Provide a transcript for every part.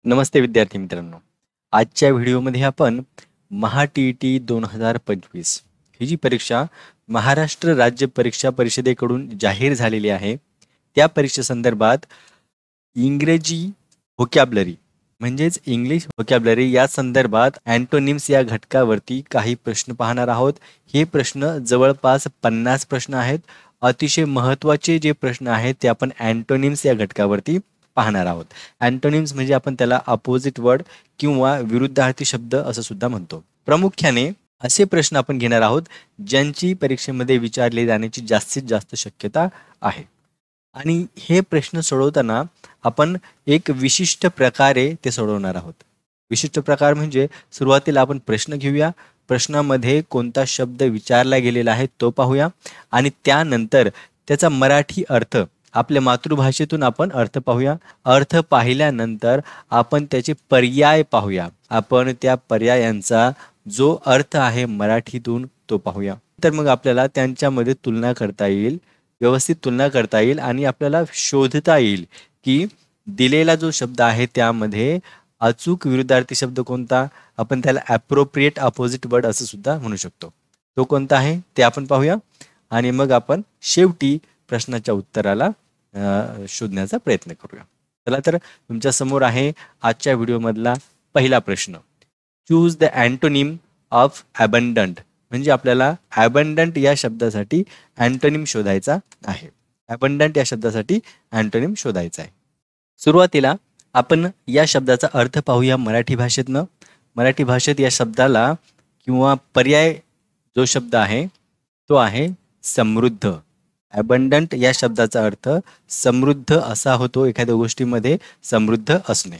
नमस्ते विद्यार्थी मित्रांनो. आजच्या व्हिडिओमध्ये आपण महा-टी-ई-टी 2025 ही जी परीक्षा महाराष्ट्र राज्य परीक्षा परिषदेकडून जाहीर झालेली आहे, त्या परीक्षेसंदर्भात इंग्रजी व्होकॅब्युलरी म्हणजेच इंग्लिश व्होकॅब्युलरी या संदर्भात अँटोनिम्स या घटकावरती काही प्रश्न पाहणार आहोत. हे प्रश्न जवळपास 50 प्रश्न आहेत. अतिशय महत्त्वाचे जे प्रश्न आहेत ते आपण अँटोनिम्स या घटकावरती पाहणार आहोत. अँटोनिम्स म्हणजे आपण त्याला अपोजिट वर्ड किंवा विरुद्धार्थी शब्द असं सुद्धा म्हणतो. प्रामुख्याने असे प्रश्न आपण घेणार आहोत ज्यांची परीक्षेमध्ये विचारले जाण्याची जास्तीत जास्त शक्यता आहे. आणि हे प्रश्न सोडवताना आपण एक विशिष्ट प्रकारे ते सोडवणार आहोत. विशिष्ट प्रकार म्हणजे सुरुवातीला आपण प्रश्न घेऊया, प्रश्नामध्ये कोणता शब्द विचारला गेलेला आहे तो पाहूया आणि त्यानंतर त्याचा मराठी अर्थ आपल्या मातृभाषेतून आपण अर्थ पाहूया. अर्थ पाहिल्यानंतर आपण त्याचे पर्याय पाहूया. आपण त्या पर्यायांचा जो अर्थ आहे मराठीतून तो पाहूया. तर मग आपल्याला त्यांच्यामध्ये तुलना करता येईल, व्यवस्थित तुलना करता येईल आणि आपल्याला शोधता येईल की दिलेला जो शब्द आहे त्यामध्ये अचूक विरुद्धार्थी शब्द कोणता, आपण त्याला ॲप्रोप्रिएट अपोजिट वर्ड असं सुद्धा म्हणू शकतो. तो कोणता आहे ते आपण पाहूया आणि मग आपण शेवटी प्रश्नाच्या उत्तराला शोधण्याचा प्रयत्न करूया. चला तर तुमच्या समोर आहे आजच्या व्हिडिओमधला पहिला प्रश्न. Choose the antonym of abundant. म्हणजे आपल्याला अबंडंट या शब्दासाठी अँटोनिम शोधायचा आहे. अबंडंट या शब्दासाठी अँटोनिम शोधायचा आहे. सुरुवातीला आपण या शब्दाचा अर्थ पाहूया मराठी भाषेतनं. मराठी भाषेत या शब्दाला किंवा पर्याय जो शब्द आहे तो आहे समृद्ध. अबंडंट या शब्दाचा अर्थ समृद्ध असा होतो, एखाद्या गोष्टीमध्ये समृद्ध असणे.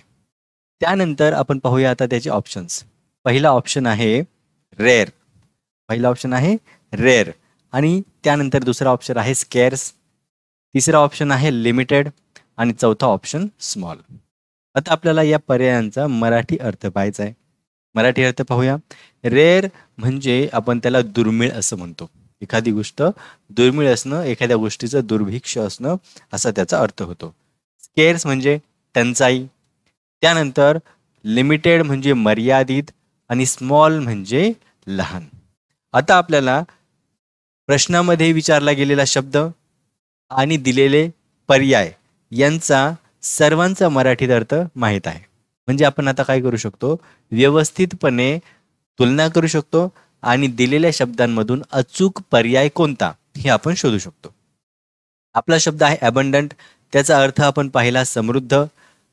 त्यानंतर आपण पाहूया आता त्याचे ऑप्शन्स. पहिला ऑप्शन आहे रेअर. पहिला ऑप्शन आहे रेअर आणि त्यानंतर दुसरा ऑप्शन आहे स्केअर्स. तिसरा ऑप्शन आहे लिमिटेड आणि चौथा ऑप्शन स्मॉल. आता आपल्याला या पर्यायांचा मराठी अर्थ पाहायचा आहे. मराठी अर्थ पाहूया. रेअर म्हणजे आपण त्याला दुर्मिळ असं म्हणतो. एखादी गोष्ट दुर्मिळ असणं, एखाद्या गोष्टीचं दुर्भिक्ष असणं असा त्याचा अर्थ होतो. स्केअर्स म्हणजे टंचाई. त्यानंतर लिमिटेड म्हणजे मर्यादित आणि स्मॉल म्हणजे लहान. आता आपल्याला प्रश्नामध्ये विचारला गेलेला शब्द आणि दिलेले पर्याय यांचा सर्वांचा मराठीत अर्थ माहीत आहे. म्हणजे आपण आता काय करू शकतो, व्यवस्थितपणे तुलना करू शकतो आणि दिलेल्या शब्दांमधून अचूक पर्याय कोणता हे आपण शोधू शकतो. आपला शब्द आहे अबंडंट. त्याचा अर्थ आपण पाहिला समृद्ध.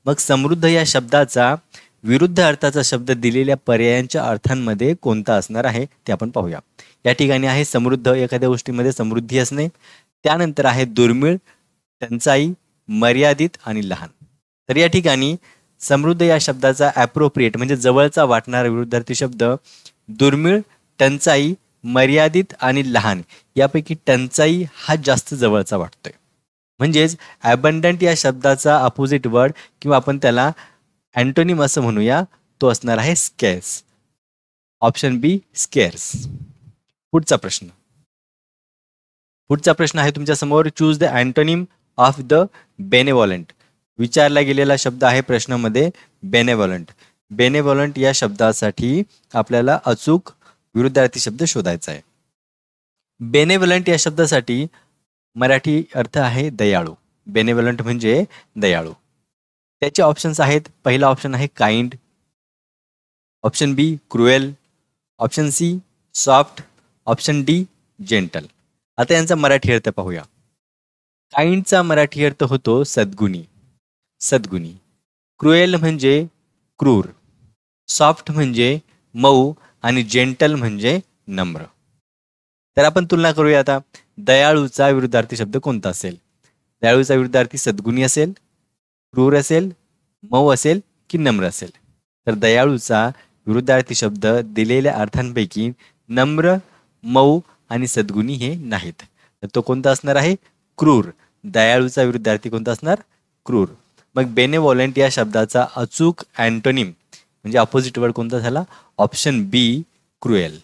मग समृद्ध या शब्दाचा विरुद्ध अर्थाचा शब्द दिलेल्या पर्यायांच्या अर्थांमध्ये कोणता असणार आहे ते आपण पाहूया. या ठिकाणी आहे समृद्ध, एखाद्या गोष्टीमध्ये समृद्धी असणे. त्यानंतर आहे दुर्मिळ, टंचाई, मर्यादित आणि लहान. तर या ठिकाणी समृद्ध या शब्दाचा ॲप्रोप्रिएट म्हणजे जवळचा वाटणारा विरुद्धार्थी शब्द दुर्मिळ, टंचाई, मर्यादित आणि लहान यापैकी टंचाई हा जास्त जवळचा वाटतोय. म्हणजेच ॲबंडंट या शब्दाचा अपोजिट वर्ड किंवा आपण त्याला अँटोनिम असं म्हणूया, तो असणार आहे स्केअर्स. ऑप्शन बी स्केअर्स. पुढचा प्रश्न. पुढचा प्रश्न आहे तुमच्या समोर. Choose the antonym of the benevolent. विचारला गेलेला शब्द आहे प्रश्नामध्ये बेनेवॉलंट. बेनेवॉलंट या शब्दासाठी आपल्याला अचूक विरुद्धार्थी शब्द शोधायचा आहे. बेनेवलंट या शब्दासाठी मराठी अर्थ आहे दयाळू. बेनेवलंट म्हणजे दयाळू. त्याचे ऑप्शन्स आहेत. पहिला ऑप्शन आहे kind, option B cruel, option C soft, option D gentle. आता यांचा मराठी अर्थ पाहूया. काइंडचा मराठी अर्थ होतो सद्गुणी. सद्गुणी. क्रुएल म्हणजे क्रूर, सॉफ्ट म्हणजे मऊ आणि जेंटल म्हणजे नम्र. तर आपण तुलना करूया आता. दयाळूचा विरुद्धार्थी शब्द कोणता असेल? दयाळूचा विरुद्धार्थी सद्गुणी असेल, क्रूर असेल, मऊ असेल की नम्र असेल? तर दयाळूचा विरुद्धार्थी शब्द दिलेल्या अर्थांपैकी नम्र, मऊ आणि सद्गुणी हे नाहीत. तर तो कोणता असणार आहे? क्रूर. दयाळूचा विरुद्धार्थी कोणता असणार? क्रूर. मग बेनेवॉलंट या शब्दाचा अचूक अँटोनिम म्हणजे अपोजिट वर्ड कोणता झाला? Option B cruel.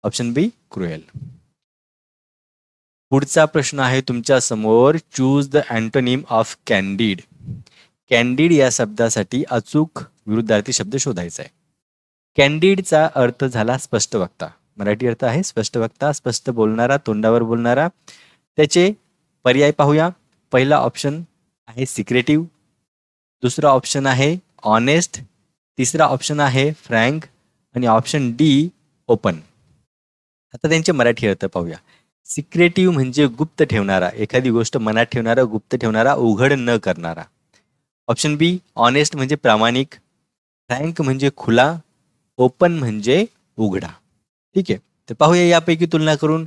Option B cruel. पुढचा प्रश्न आहे तुमच्या समोर. Choose the antonym of candid. Candid या शब्दासाठी अचूक विरुद्धार्थी शब्द शोधायचा आहे. कॅन्डिडचा अर्थ झाला स्पष्ट वक्ता. मराठी अर्थ आहे स्पष्ट वक्ता, स्पष्ट बोलणारा, तोंडावर बोलणारा. त्याचे पर्याय पाहूया. पहिला ऑप्शन आहे सिक्रेटिव्ह, दुसरा ऑप्शन आहे ऑनेस्ट, तिसरा ऑप्शन आहे फ्रँक आणि ऑप्शन डी ओपन. आता त्यांचे मराठी अर्थ पाहूया. सिक्रेटिव्ह म्हणजे गुप्त ठेवणारा, एखादी गोष्ट मनात ठेवणारा, गुप्त ठेवणारा, उघड न करणारा. ऑप्शन बी ऑनेस्ट म्हणजे प्रामाणिक, फ्रँक म्हणजे खुला, ओपन म्हणजे उघडा. ठीक आहे, तर पाहूया यापैकी तुलना करून.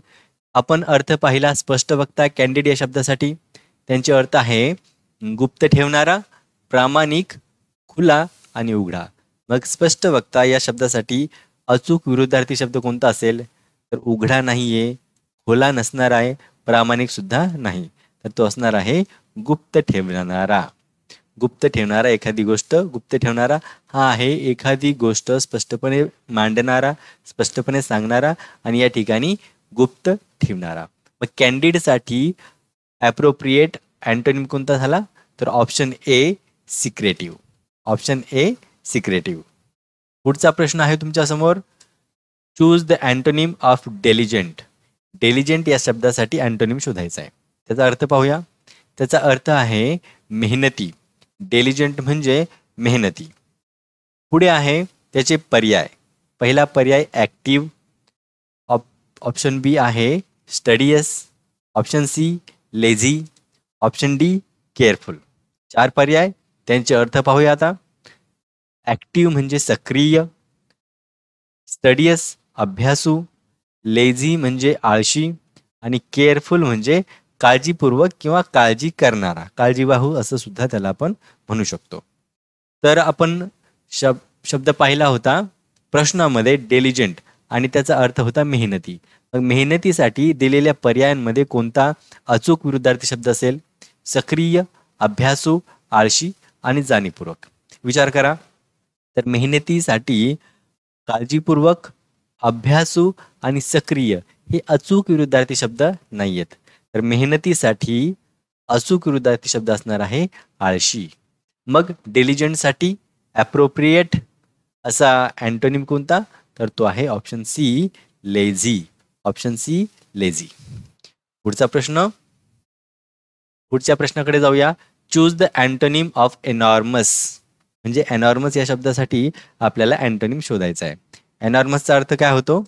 आपण अर्थ पाहिला स्पष्ट वक्ता कॅन्डिड या शब्दासाठी. त्यांचे अर्थ आहे गुप्त ठेवणारा, प्रामाणिक, खुला आणि उघडा. मग स्पष्ट वक्ता या शब्दासाठी अचूक विरुद्धार्थी शब्द कोणता असेल? तर उघडा नाहीये, खुला नसणार आहे, प्रामाणिक सुद्धा नाही, तर तो असणार आहे गुप्त ठेवणारा. गुप्त ठेवणारा, एखादी गोष्ट गुप्त ठेवणारा हा आहे एखादी गोष्ट स्पष्टपणे मांडणारा, स्पष्टपणे सांगणारा आणि या ठिकाणी गुप्त ठेवणारा. मग कॅन्डिडसाठी ॲप्रोप्रिएट अँटोनिम कोणता झाला? तर option A secretive. Option A secretive. पुढचा प्रश्न आहे तुमच्या समोर. Choose the antonym of diligent. Diligent या शब्दासाठी अँटोनिम शोधायचा आहे. त्याचा अर्थ पाहूया. त्याचा अर्थ आहे मेहनती. डेलिजंट म्हणजे मेहनती. पुढे आहे त्याचे पर्याय. पहिला पर्याय ॲक्टिव्ह, ऑप्शन बी आहे studious, option C lazy, option D careful. 4 पर्याय, त्यांचे अर्थ पाहूया आता. ॲक्टिव्ह म्हणजे सक्रिय, स्टडियस अभ्यासू, लेझी म्हणजे आळशी आणि केअरफुल म्हणजे काळजीपूर्वक किंवा काळजी करणारा, काळजीवाहू असं सुद्धा त्याला आपण म्हणू शकतो. तर आपण शब्द पाहिला होता प्रश्नामध्ये डेलिजंट आणि त्याचा अर्थ होता मेहनती. मग मेहनतीसाठी दिलेल्या पर्यायांमध्ये कोणता अचूक विरुद्धार्थी शब्द असेल? सक्रिय, अभ्यासू, आळशी आणि जाणीवपूर्वक. विचार करा. तर मेहनतीसाठी काळजीपूर्वक, अभ्यासू आणि सक्रिय हे अचूक विरुद्धार्थी शब्द नाही आहेत. तर मेहनतीसाठी अचूक विरुद्धार्थी शब्द असणार आहे आळशी. मग डेलिजंटसाठी ॲप्रोप्रिएट असा अँटोनिम कोणता? तर तो आहे option C lazy. Option C lazy. पुढचा प्रश्न. पुढच्या प्रश्नाकडे जाऊया. Choose the antonym of enormous. म्हणजे एनॉर्मस या शब्दासाठी आपल्याला अँटोनिम शोधायचा आहे. एनॉर्मसचा अर्थ काय होतो?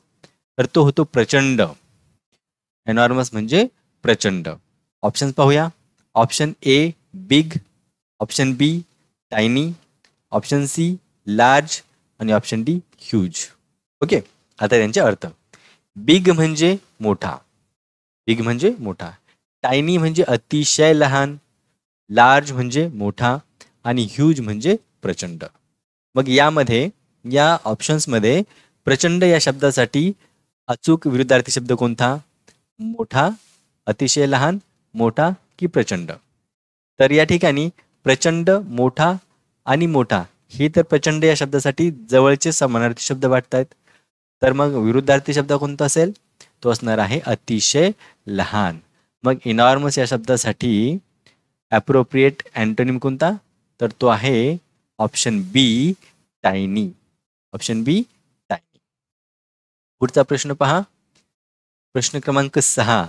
तर तो होतो प्रचंड. एनॉर्मस म्हणजे प्रचंड. ऑप्शन पाहूया. Option A big, option B tiny, option C large आणि ऑप्शन डी ह्यूज. ओके, आता त्यांचे अर्थ. बिग म्हणजे मोठा, बिग म्हणजे मोठा, टायनी म्हणजे अतिशय लहान, लार्ज म्हणजे मोठा आणि ह्यूज म्हणजे प्रचंड. मग यामध्ये या ऑप्शन्समध्ये प्रचंड या शब्दासाठी अचूक विरुद्धार्थी शब्द कोणता? मोठा, अतिशय लहान, मोठा की प्रचंड? तर या ठिकाणी प्रचंड, मोठा आणि मोठा हे तर प्रचंड या शब्दासाठी जवळचे समानार्थी शब्द वाटत आहेत. तर मग विरुद्धार्थी शब्द कोणता असेल? तो असणार आहे अतिशय लहान. मग इनॉर्मस या शब्दासाठी ॲप्रोप्रिएट अँटोनिम कोणता? तर तो आहे option B tiny. Option B tiny. पुढचा प्रश्न पहा. प्रश्न क्रमांक 6.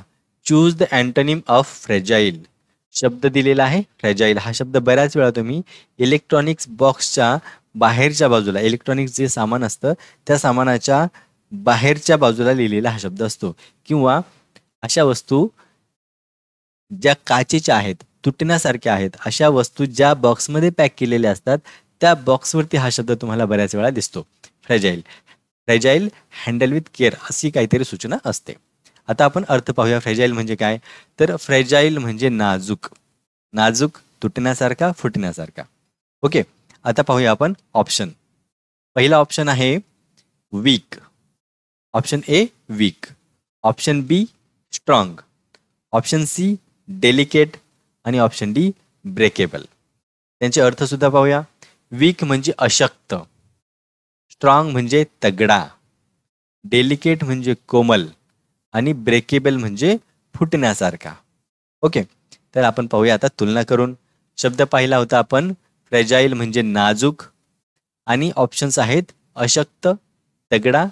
Choose the antonym of fragile. शब्द दिलेला आहे फ्रेजाईल. हा शब्द बऱ्याच वेळा तुम्ही इलेक्ट्रॉनिक्स बॉक्सच्या बाहेरच्या बाजूला, इलेक्ट्रॉनिक्स जे सामान असतं त्या सामानाच्या बाहेरच्या बाजूला लिहिलेला हा शब्द असतो. किंवा अशा वस्तू ज्या काचेच्या आहेत, तुटण्यासारख्या आहेत, अशा वस्तू ज्या बॉक्समध्ये पॅक केलेल्या असतात त्या बॉक्सवरती हा शब्द तुम्हाला बऱ्याच वेळा दिसतो. फ्रेजाईल. फ्रेजाईल हँडल विथ केअर अशी काहीतरी सूचना असते. आता आपण अर्थ पाहूया. फ्रेजाईल म्हणजे काय? तर फ्रेजाईल म्हणजे नाजूक, नाजूक, तुटण्यासारखा, फुटण्यासारखा. ओके, आता पाहूया आपण ऑप्शन. पहिला ऑप्शन आहे weak. Option A weak, option B strong, option C delicate आणि ऑप्शन डी ब्रेकेबल. त्यांचे अर्थ सुद्धा पाहूया. वीक म्हणजे अशक्त, स्ट्रॉंग म्हणजे तगडा, डेलिकेट म्हणजे कोमल आणि ब्रेकेबल म्हणजे फुटण्यासारखा. ओके, तर आपण पाहूया आता तुलना करून. शब्द पाहिला होता आपण फ्रेजाईल म्हणजे नाजूक, आणि ऑप्शन्स आहेत अशक्त, तगडा,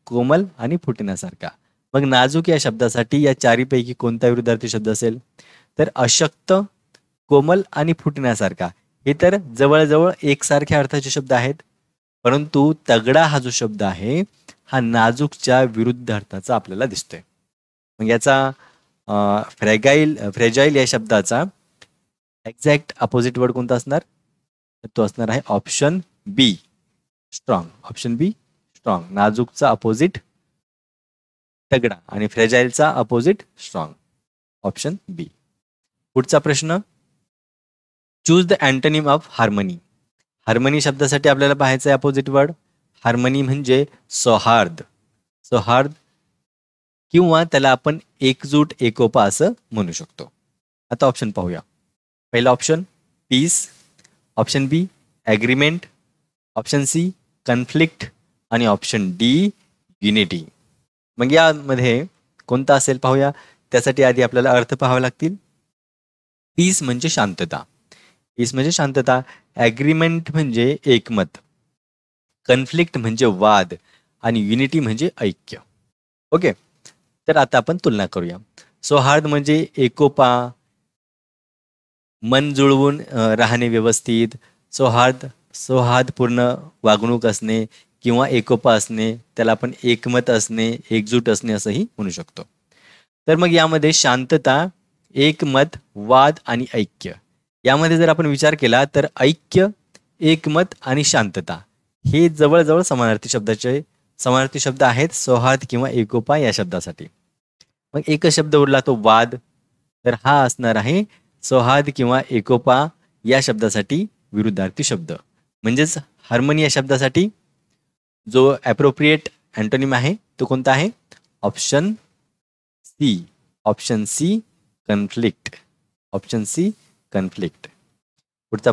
कोमल आणि फुटण्यासारखा. मग नाजूक या शब्दासाठी या चारीपैकी कोणता विरुद्धार्थी शब्द असेल? तर अशक्त, कोमल आणि फुटण्यासारखा हे तर जवळजवळ एकसारख्या अर्थाचे शब्द आहेत. परंतु तगडा हा जो शब्द आहे हा नाजूकच्या विरुद्ध अर्थाचा आपल्याला दिसतोय. मग याचा फ्रेजाईल या शब्दाचा एक्झॅक्ट अपोजिट वर्ड कोणता असणार? तर तो असणार आहे option B, strong. Option B, strong. नाजूकचा opposite तगडा आणि फ्रेजाईलचा अपोजिट स्ट्रॉंग. Option B. पुढचा प्रश्न, choose the antonym of harmony. Harmony शब्दासाठी आपल्याला पाहायचं आहे अपोजिट वर्ड. हार्मनी म्हणजे सौहार्द. सौहार्द किंवा त्याला आपण एकजूट, एकोपा असं म्हणू शकतो. आता ऑप्शन पाहूया. पहिला option piece, option B agreement, option C conflict आणि ऑप्शन डी युनिटी. मग यामध्ये कोणता असेल पाहूया. त्यासाठी आधी आपल्याला अर्थ पाहावे लागतील. पीस म्हणजे शांतता. पीस म्हणजे शांतता. ॲग्रीमेंट म्हणजे एकमत. कन्फ्लिक्ट म्हणजे वाद आणि युनिटी म्हणजे ऐक्य. ओके, तर आता आपण तुलना करूया. सौहार्द म्हणजे एकोपा, मन जुळवून राहणे व्यवस्थित, सौहार्दपूर्ण वागणूक असणे किंवा एकोपा असणे, त्याला आपण एकमत असणे, एकजूट असणे असंही म्हणू शकतो. तर मग यामध्ये शांतता, एकमत, वाद आणि ऐक्य यामध्ये जर आपण विचार केला तर ऐक्य, एकमत आणि शांतता हे जवळजवळ समानार्थी शब्द आहेत सौहार्द किंवा एकोपा या शब्दासाठी. मग एकच शब्द उरला तो वाद. तर हा असणार आहे सौहार्द किंवा एकोपा या शब्दासाठी विरुद्धार्थी शब्द. म्हणजेच हार्मनी या शब्दासाठी जो ॲप्रोप्रिएट अँटोनिम आहे तो कोणता आहे? Option C. Option C conflict. Option C conflict. पुढचा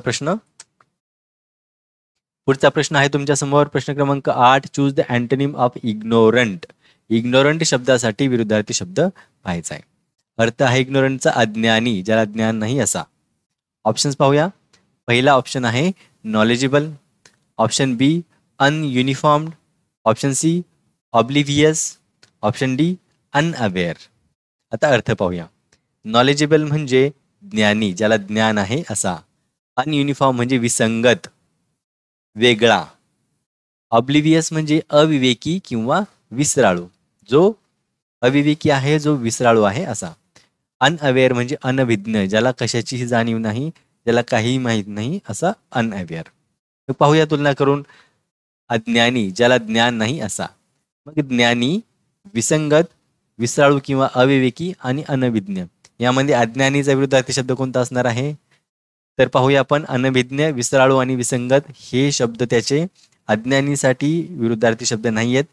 प्रश्न आहे तुमच्या समोर. प्रश्न क्रमांक 8. Choose the antonym of ignorant. Ignorant शब्दासाठी विरुद्धार्थी शब्द पाहायचा आहे. अर्थ आहे इग्नोरंटचा अज्ञानी, ज्याला ज्ञान नाही असा. ऑप्शन्स पाहूया. पहिला ऑप्शन आहे knowledgeable, option B uninformed, option C oblivious, option D unaware. आता अर्थ पाहूया. नॉलेजेबल म्हणजे ज्ञानी, ज्याला ज्ञान आहे असा. अनयुनिफॉर्म म्हणजे विसंगत, वेगळा. ऑब्लिव्हियस म्हणजे अविवेकी किंवा विसराळू, जो अविवेकी आहे, जो विसराळू आहे असा. अनअवेअर म्हणजे अनभिज्ञ, ज्याला कशाचीही जाणीव नाही, ज्याला काहीही माहीत नाही असा अनअवेअर. पाहूया तुलना करून. अज्ञानी, ज्याला ज्ञान नाही असा. मग ज्ञानी, विसंगत, विसराळू किंवा अविवेकी आणि अनभिज्ञ यामध्ये अज्ञानीचा विरुद्धार्थी शब्द कोणता असणार आहे? तर पाहूया आपण. अनभिज्ञ, विसराळू आणि विसंगत हे शब्द त्याचे अज्ञानीसाठी विरुद्धार्थी शब्द नाही आहेत.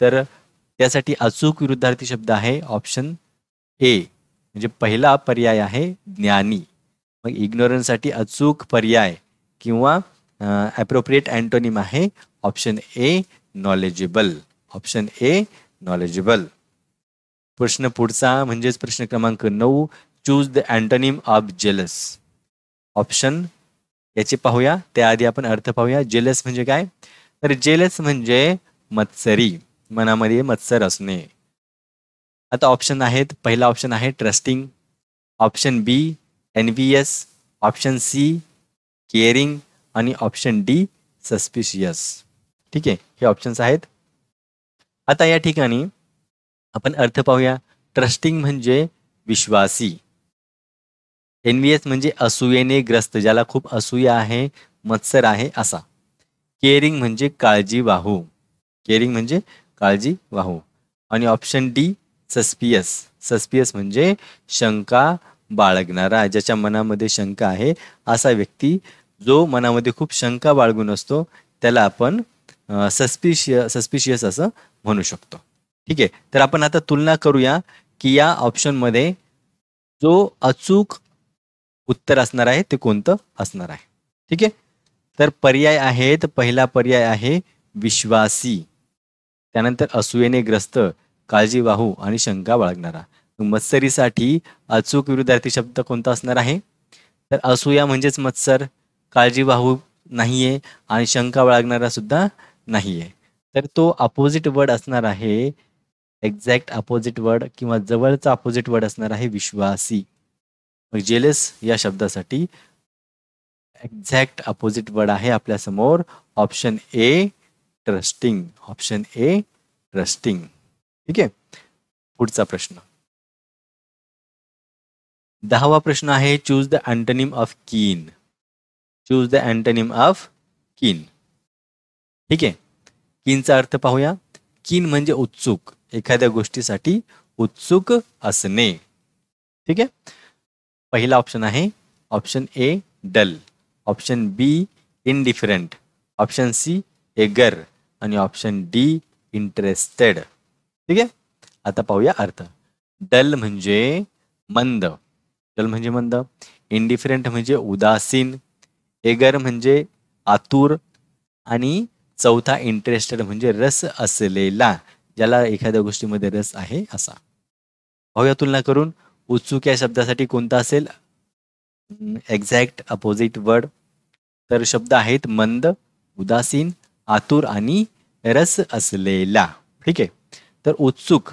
तर त्यासाठी अचूक विरुद्धार्थी शब्द आहे ऑप्शन ए, म्हणजे पहिला पर्याय आहे ज्ञानी. मग इग्नोरन्ससाठी अचूक पर्याय किंवा ॲप्रोप्रिएट अँटोनिम आहे option A knowledgeable. Option A knowledgeable. प्रश्न पुढचा म्हणजेच प्रश्न क्रमांक 9. Choose the antonym of jealous. Option याचे पाहूया. त्याआधी आपण अर्थ पाहूया. जेलस म्हणजे काय? तर जेलस म्हणजे मत्सरी, मनामध्ये मत्सर असणे. आता ऑप्शन आहेत. पहिला ऑप्शन आहे ट्रस्टिंग, ऑप्शन बी एनव्हियस, ऑप्शन सी केअरिंग आणि ऑप्शन डी सस्पिशियस. ठीक आहे, हे ऑप्शन्स आहेत. आता या ठिकाणी आपण अर्थ पाहूया. ट्रस्टिंग म्हणजे विश्वासी, एनव्हियस म्हणजे असूयेने ग्रस्त, ज्याला खूप असूया आहे, मत्सर आहे असा. केअरिंग म्हणजे काळजीवाहू, केअरिंग म्हणजे काळजीवाहू. आणि ऑप्शन डी सस्पियस, सस्पियस म्हणजे शंका बाळगणारा, ज्याच्या मनामध्ये शंका आहे असा व्यक्ती, जो मनामध्ये खूप शंका बाळगून असतो त्याला आपण सस्पिशियस असं म्हणू शकतो. ठीक आहे, तर आपण आता तुलना करूया की या ऑप्शनमध्ये जो अचूक उत्तर असणार आहे ते कोणतं असणार आहे. ठीक आहे, तर पर्याय आहेत. पहिला पर्याय आहे विश्वासी, त्यानंतर असूयेने ग्रस्त, काळजीवाहू आणि शंका बाळगणारा. मत्सरीसाठी अचूक विरुद्धार्थी शब्द कोणता असणार आहे? तर असूया म्हणजेच मत्सर, काळजीवाहू नाहीये आणि शंका बाळगणारा सुद्धा नाहीये. तर तो अपोजिट वर्ड असणार आहे, एक्झॅक्ट अपोजिट वर्ड किंवा जवळचा अपोजिट वर्ड असणार आहे विश्वासी. मग जेलस या शब्दासाठी एक्झॅक्ट अपोजिट वर्ड आहे आपल्या समोर option A, trusting. Option A, trusting. ठीक आहे. पुढचा प्रश्न 10वा प्रश्न आहे, चूज द अँटोनिम ऑफ कीन. चूज द अँटोनिम ऑफ कीन. ठीक आहे. कीनचा अर्थ पाहूया. कीन म्हणजे उत्सुक, एखाद्या गोष्टीसाठी उत्सुक असणे. ठीक आहे. पहिला ऑप्शन आहे option A dull, option B indifferent, option C eager आणि ऑप्शन डी इंटरेस्टेड. ठीक आहे. आता पाहूया अर्थ. डल म्हणजे मंद, डल म्हणजे मंद. इनडिफरंट म्हणजे उदासीन, एगर म्हणजे आतुर आणि चौथा इंटरेस्टेड म्हणजे रस असलेला, ज्याला एखाद्या गोष्टीमध्ये रस आहे असा. पाहूया तुलना करून. उत्सुक या शब्दासाठी कोणता असेल एक्झॅक्ट अपोजिट वर्ड. तर शब्द आहेत मंद, उदासीन, आतुर आणि रस असलेला. ठीक आहे. तर उत्सुक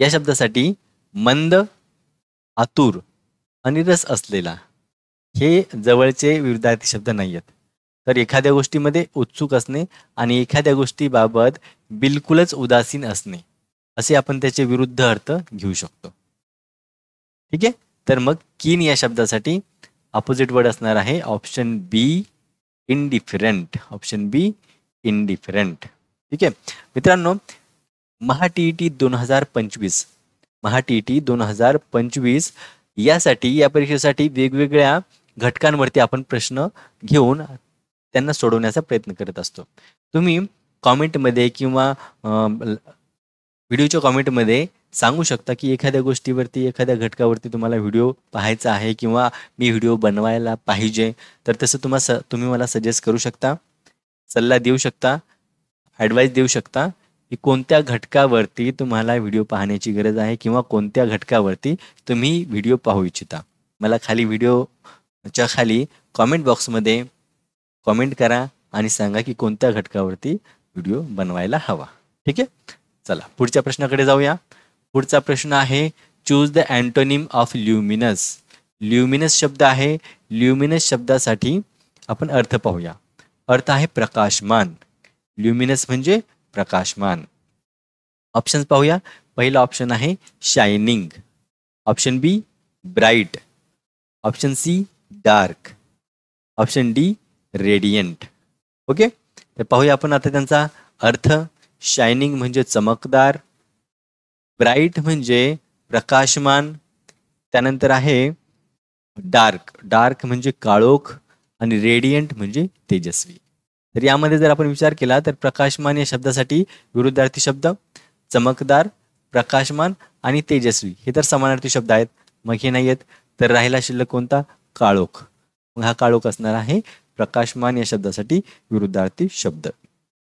या शब्दासाठी मंद, आतुर आणि रस असलेला हे जवळचे विरुद्धार्थी शब्द नाही आहेत. तर एखाद्या गोष्टीमध्ये उत्सुक असणे आणि एखाद्या गोष्टीबाबत बिलकुलच उदासीन असणे असे आपण त्याचे विरुद्ध अर्थ घेऊ शकतो. ठीक आहे. तर मग कीन या शब्दासाठी अपोजिट वर्ड असणार आहे option B indifferent. Option B इनडिफरंट. ठीक आहे. मित्रांनो, महाटीईटी 2025 महाटीईटी 2025 यासाठी या परीक्षेसाठी वेगवेगळ्या घटकांवरती आपण प्रश्न घेऊन त्यांना सोडवण्याचा प्रयत्न करत असतो. तुम्ही कॉमेंटमध्ये किंवा व्हिडिओच्या कॉमेंटमध्ये सांगू शकता की एखाद्या गोष्टीवरती, एखाद्या घटकावरती तुम्हाला व्हिडिओ पाहायचा आहे किंवा मी व्हिडिओ बनवायला पाहिजे. तर तसं तुम्ही मला सजेस्ट करू शकता, सल्ला देऊ शकता, ॲडवाईस देऊ शकता की कोणत्या घटकावरती तुम्हाला व्हिडिओ पाहण्याची गरज आहे किंवा कोणत्या घटकावरती तुम्ही व्हिडिओ पाहू इच्छिता. मला खाली व्हिडिओच्या खाली कॉमेंट बॉक्समध्ये कॉमेंट करा आणि सांगा की कोणत्या घटकावरती व्हिडिओ बनवायला हवा. ठीक आहे. चला पुढच्या प्रश्नाकडे जाऊया. पुढचा प्रश्न आहे choose the antonym of luminous. Luminous शब्द आहे. ल्युमिनस शब्दासाठी आपण अर्थ पाहूया. अर्थ आहे प्रकाशमान. ल्युमिनस म्हणजे प्रकाशमान. ऑप्शन्स पाहूया. पहिला ऑप्शन आहे shining, option B bright, option C dark, option D radiant. Okay. तर पाहूया आपण आता त्यांचा अर्थ. शायनिंग म्हणजे चमकदार, ब्राईट म्हणजे प्रकाशमान, त्यानंतर आहे डार्क, डार्क म्हणजे काळोख आणि रेडियंट म्हणजे तेजस्वी. तर यामध्ये जर आपण विचार केला तर प्रकाशमान या शब्दासाठी विरुद्धार्थी शब्द चमकदार, प्रकाशमान आणि तेजस्वी हे तर समानार्थी शब्द आहेत. मग हे नाही आहेत. तर राहिला शिल्लक कोणता? काळोख. मग हा काळोख असणार आहे प्रकाशमान या शब्दासाठी विरुद्धार्थी शब्द.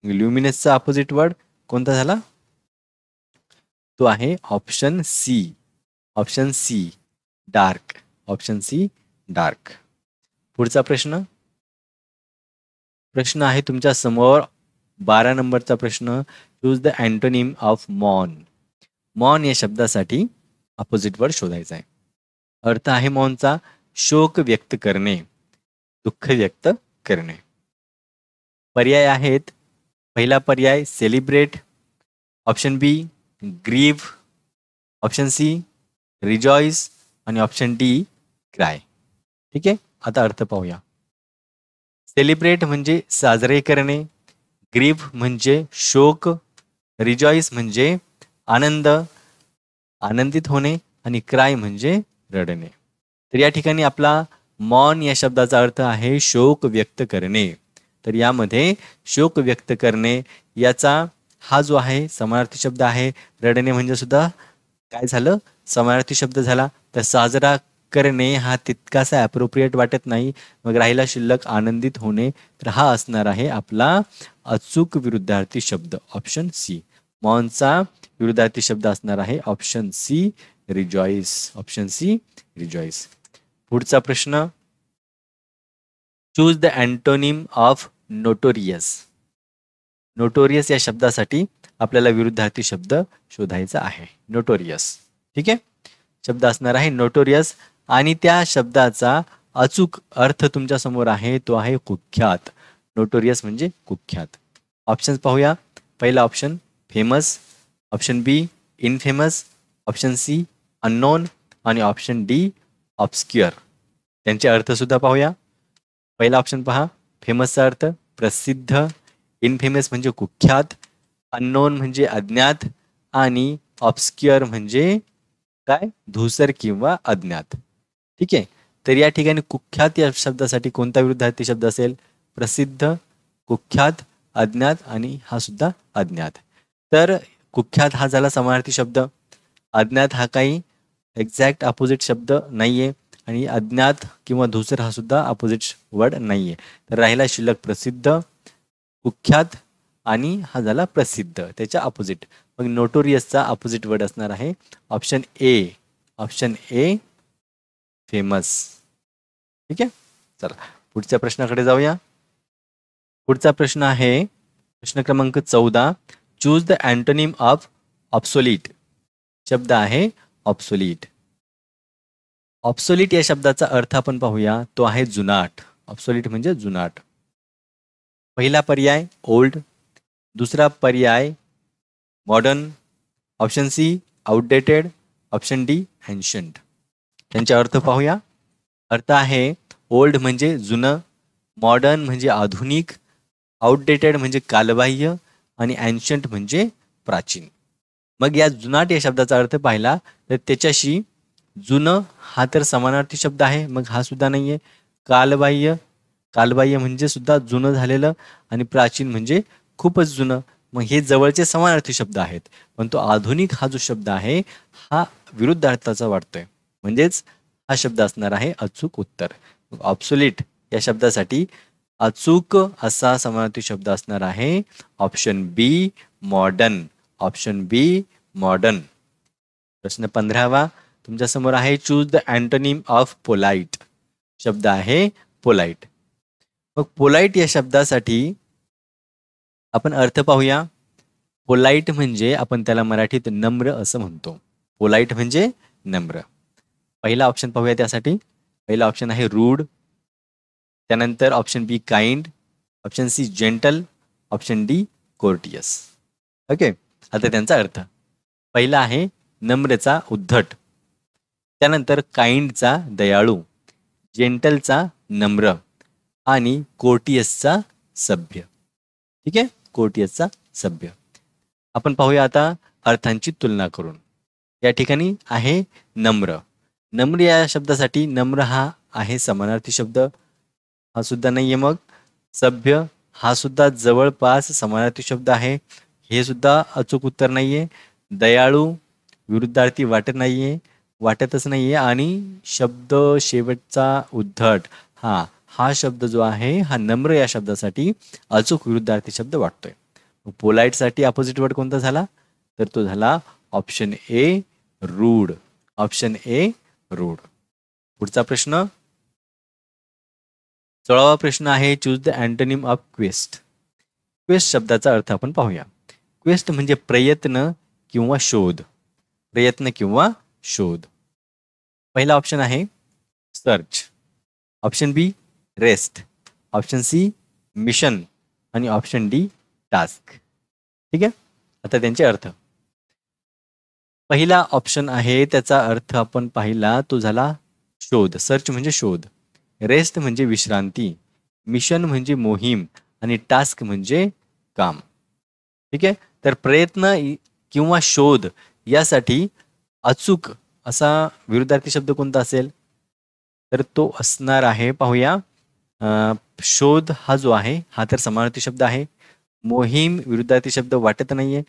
ल्युमिनसचा अपोजिट वर्ड कोणता झाला? तो आहे option C. Option C dark. Option C dark. पुढचा प्रश्न आहे तुमच्या समोर 12 नंबरचा प्रश्न. चूज द अँटोनिम ऑफ मॉन. मौन या शब्दासाठी अपोजिट वर्ड शोधायचा आहे. अर्थ आहे मौनचा शोक व्यक्त करणे, दुःख व्यक्त करणे. पर्याय आहेत. पहिला पर्याय सेलिब्रेट, ऑप्शन बी ग्रीव, ऑप्शन सी रिजॉइस आणि ऑप्शन डी क्राय. ठीक आहे. आता अर्थ पाहूया. सेलिब्रेट म्हणजे साजरे करणे, ग्रीव म्हणजे शोक, रिजॉइस म्हणजे आनंद, आनंदित होणे आणि क्राय म्हणजे रडणे. तर या ठिकाणी आपला मौन या शब्दाचा अर्थ आहे शोक व्यक्त करणे. तर यामध्ये शोक व्यक्त करणे याचा हा जो आहे समानार्थी शब्द आहे. रडणे म्हणजे सुद्धा काय झालं? समानार्थी शब्द झाला. तर साजरा करणे हा तितकासा ॲप्रोप्रिएट वाटत नाही. मग राहिला शिल्लक आनंदित होणे. तर हा असणार आहे आपला अचूक विरुद्धार्थी शब्द ऑप्शन सी. मौनचा विरुद्धार्थी शब्द असणार आहे option C rejoice. Option C rejoice. पुढचा प्रश्न choose the antonym of notorious. Notorious या शब्दासाठी आपल्याला विरुद्धार्थी शब्द शोधायचा आहे. नोटोरियस. ठीक आहे. शब्द असणार आहे नोटोरियस आणि त्या शब्दाचा अचूक अर्थ तुमच्या समोर आहे, तो आहे कुख्यात. नोटोरियस म्हणजे कुख्यात. ऑप्शन्स पाहूया. पहिला ऑप्शन फेमस, ऑप्शन बी इनफेमस, ऑप्शन सी अननोन आणि ऑप्शन डी ऑब्स्क्युअर. त्यांचे अर्थ सुद्धा पाहूया. पहिला ऑप्शन पहा. फेमसचा अर्थ प्रसिद्ध, इनफेमस म्हणजे कुख्यात, अननोन म्हणजे अज्ञात आणि ऑब्स्क्युअर म्हणजे काय, धूसर किंवा अज्ञात. ठीक आहे. तर या ठिकाणी कुख्यात या शब्दासाठी कोणता विरुद्धार्थी शब्द असेल? प्रसिद्ध, कुख्यात, अज्ञात आणि हा सुद्धा अज्ञात. तर कुख्यात हा झाला समानार्थी शब्द, अज्ञात हा काही एक्झॅक्ट अपोजिट शब्द नाहीये आणि अज्ञात किंवा धूसर हा सुद्धा अपोजिट वर्ड नाहीये. तर राहिला शिल्लक प्रसिद्ध, कुख्यात आणि हा झाला प्रसिद्ध, त्याच्या अपोजिट. मग नोटोरियसचा अपोजिट वर्ड असणार आहे option A. Option a famous. ठीक आहे. चला पुढच्या प्रश्नाकडे जाऊया. पुढचा प्रश्न आहे प्रश्न क्रमांक 14. Choose the antonym of obsolete. शब्द आहे ऑब्सोलीट. ऑब्सोलीट या शब्दाचा अर्थ आपण पाहूया, तो आहे जुनाट. ऑब्सोलीट म्हणजे जुनाट. पहिला पर्याय ओल्ड, दुसरा पर्याय modern, option C outdated, option D ancient. त्यांचे अर्थ पाहूया. अर्थ आहे ओल्ड म्हणजे जुनं, मॉडर्न म्हणजे आधुनिक, आउटडेटेड म्हणजे कालबाह्य आणि एन्शंट म्हणजे प्राचीन. मग या जुनाट या शब्दाचा अर्थ पाहिला तर त्याच्याशी जुनं हा तर समानार्थी शब्द आहे, मग हा सुद्धा नाहीये. कालबाह्य, कालबाह्य म्हणजे सुद्धा जुनं झालेलं आणि प्राचीन म्हणजे खूपच जुनं, मग हे जवळचे समानार्थी शब्द आहेत. पण तो आधुनिक हा जो शब्द आहे हा विरुद्धार्थाचा वाटतोय, म्हणजेच हा शब्द असणार आहे अचूक उत्तर. ऑब्सोलीट या शब्दासाठी अचूक असा समानार्थी शब्द असणार आहे ऑप्शन बी मॉडर्न. ऑप्शन बी मॉडर्न. प्रश्न 15वा तुमच्या समोर आहे. Choose the antonym of polite. शब्द आहे पोलाइट. मग पोलाइट या शब्दासाठी आपण अर्थ पाहूया. पोलाइट म्हणजे आपण त्याला मराठीत नम्र असं म्हणतो. पोलाइट म्हणजे नम्र. पहिला ऑप्शन पाहूया त्यासाठी. पहिला ऑप्शन आहे रूड, त्यानंतर option B kind, option C gentle, option D courteous. Okay. आता त्यांचा अर्थ पहिला आहे नम्रचा उद्धट, त्यानंतर काइंडचा दयाळू, जेंटलचा नम्र आणि कोर्टियसचा सभ्य. ठीक आहे. कोर्टियसचा सभ्य. आपण पाहूया आता अर्थांची तुलना करून. या ठिकाणी आहे नम्र. नम्र या शब्दासाठी नम्र हा आहे समानार्थी शब्द, हा सुद्धा नाहीये. मग सभ्य हा सुद्धा जवळपास समानार्थी शब्द आहे, हे सुद्धा अचूक उत्तर नाहीये. दयाळू विरुद्धार्थी वाटतच नाहीये आणि शब्द शेवटचा उद्धट हा शब्द जो आहे हा नम्र या शब्दासाठी अचूक विरुद्धार्थी शब्द वाटतोय. पोलाइट साठी अपोजिट वर्ड कोणता झाला? तर तो झाला option A rude. Option A rude. पुढचा प्रश्न 16वा प्रश्न आहे. Choose the antonym of quest. Quest शब्दाचा अर्थ आपण पाहूया. क्वेस्ट म्हणजे प्रयत्न किंवा शोध. प्रयत्न किंवा शोध. पहिला ऑप्शन आहे सर्च, ऑप्शन बी रेस्ट, ऑप्शन सी मिशन आणि ऑप्शन डी टास्क. ठीक आहे. आता त्यांचे अर्थ. पहिला ऑप्शन आहे त्याचा अर्थ आपण पाहिला तो झाला शोध. सर्च म्हणजे शोध, रेस्ट म्हणजे विश्रांती, मिशन म्हणजे मोहीम आणि टास्क म्हणजे काम. ठीक आहे. तर प्रयत्न किंवा शोध यासाठी अचूक असा विरुद्धार्थी शब्द कोणता असेल? तर तो असणार आहे पाहूया. शोध हा जो आहे हा तर समानार्थी शब्द आहे. मोहीम विरुद्धार्थी शब्द वाटत नाहीये.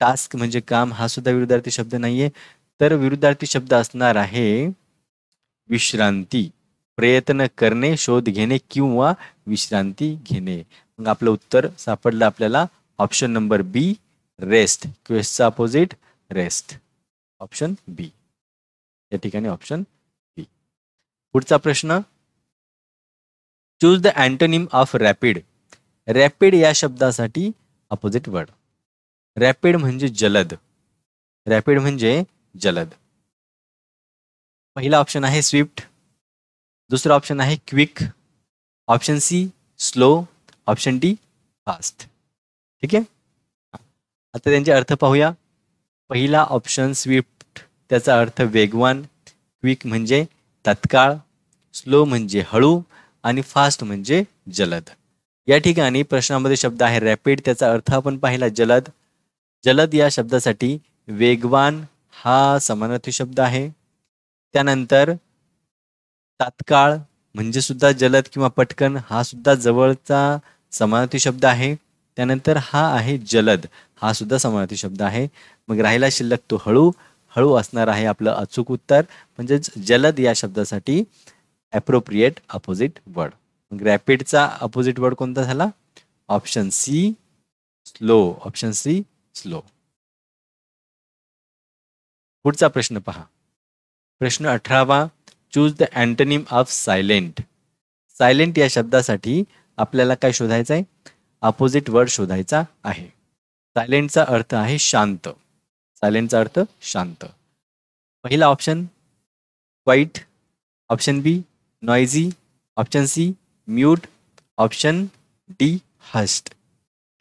टास्क म्हणजे काम हा सुद्धा विरुद्धार्थी शब्द नाहीये. तर विरुद्धार्थी शब्द असणार आहे विश्रांती. प्रयत्न करणे, शोध घेणे किंवा विश्रांती घेणे. मग आपलं उत्तर सापडलं आपल्याला ऑप्शन नंबर बी रेस्ट. क्वेस्टचा अपोजिट रेस्ट. Option B. या ठिकाणी ऑप्शन बी. पुढचा प्रश्न choose the antonym of rapid. Rapid या शब्दासाठी अपोजिट वर्ड. रॅपिड म्हणजे जलद. रॅपिड म्हणजे जलद. पहिला ऑप्शन आहे स्विफ्ट, दुसरा ऑप्शन आहे quick, option C slow, option D fast. ठीक आहे. आता त्यांचे अर्थ पाहूया. पहिला ऑप्शन स्विफ्ट, त्याचा अर्थ वेगवान, क्विक म्हणजे तत्काळ, स्लो म्हणजे हळू आणि फास्ट म्हणजे जलद. या ठिकाणी प्रश्नामध्ये शब्द आहे रॅपिड, त्याचा अर्थ आपण पाहिला जलद. जलद या शब्दासाठी वेगवान हा समानार्थी शब्द आहे. त्यानंतर तात्काळ म्हणजे सुद्धा जलद किंवा पटकन हा सुद्धा जवळचा समानार्थी शब्द आहे. त्यानंतर हा आहे जलद, हा सुद्धा समानार्थी शब्द आहे. मग राहिला शिल्लक तो हळू. हळू असणार आहे आपलं अचूक उत्तर. म्हणजेच जलद या शब्दासाठी ॲप्रोप्रिएट अपोजिट वर्ड. मग रॅपिडचा अपोजिट वर्ड कोणता झाला? Option C slow. Option C slow. पुढचा प्रश्न पहा. प्रश्न 18वा. Choose the antonym of silent. Silent या शब्दासाठी आपल्याला काय शोधायचं आहे? अपोजिट वर्ड शोधायचा आहे. सायलेंटचा अर्थ आहे शांत. सायलेंटचा अर्थ शांत. पहिला option quiet, option B noisy, option C mute, option D hushed.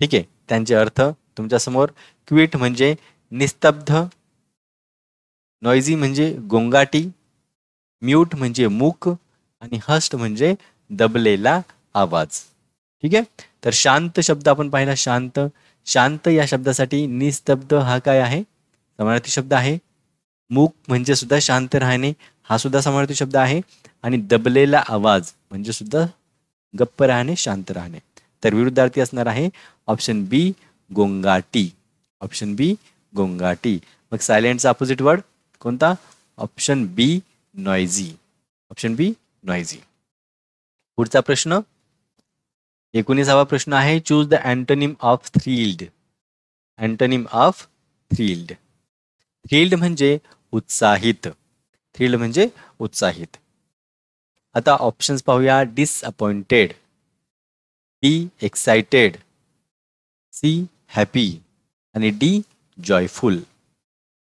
ठीक आहे. त्यांचे अर्थ तुमच्यासमोर. क्विट म्हणजे निस्तब्ध, नॉइझी म्हणजे गोंगाटी, म्यूट म्हणजे मूक आणि हस्ट म्हणजे दबलेला आवाज. ठीक आहे. तर शांत शब्द आपण पाहिला. शांत. शांत या शब्दासाठी निस्तब्ध हा काय आहे? समानार्थी शब्द आहे. मूक म्हणजे सुद्धा शांत राहणे, हा सुद्धा समानार्थी शब्द आहे. आणि दबलेला आवाज म्हणजे सुद्धा गप्प राहणे, शांत राहणे. तर विरुद्धार्थी असणार आहे ऑप्शन बी गोंगाटी. ऑप्शन बी गोंगाटी. मग सायलेंटचा अपोजिट वर्ड कोणता? Option B noisy. Option B noisy. पुढचा प्रश्न 19वा प्रश्न आहे. Choose the antonym of thrilled. Antonym of thrilled. Thrilled म्हणजे उत्साहित. थ्रिल्ड म्हणजे उत्साहित. आता ऑप्शन्स पाहूया. Disappointed, B excited, C happy आणि डी जॉयफुल.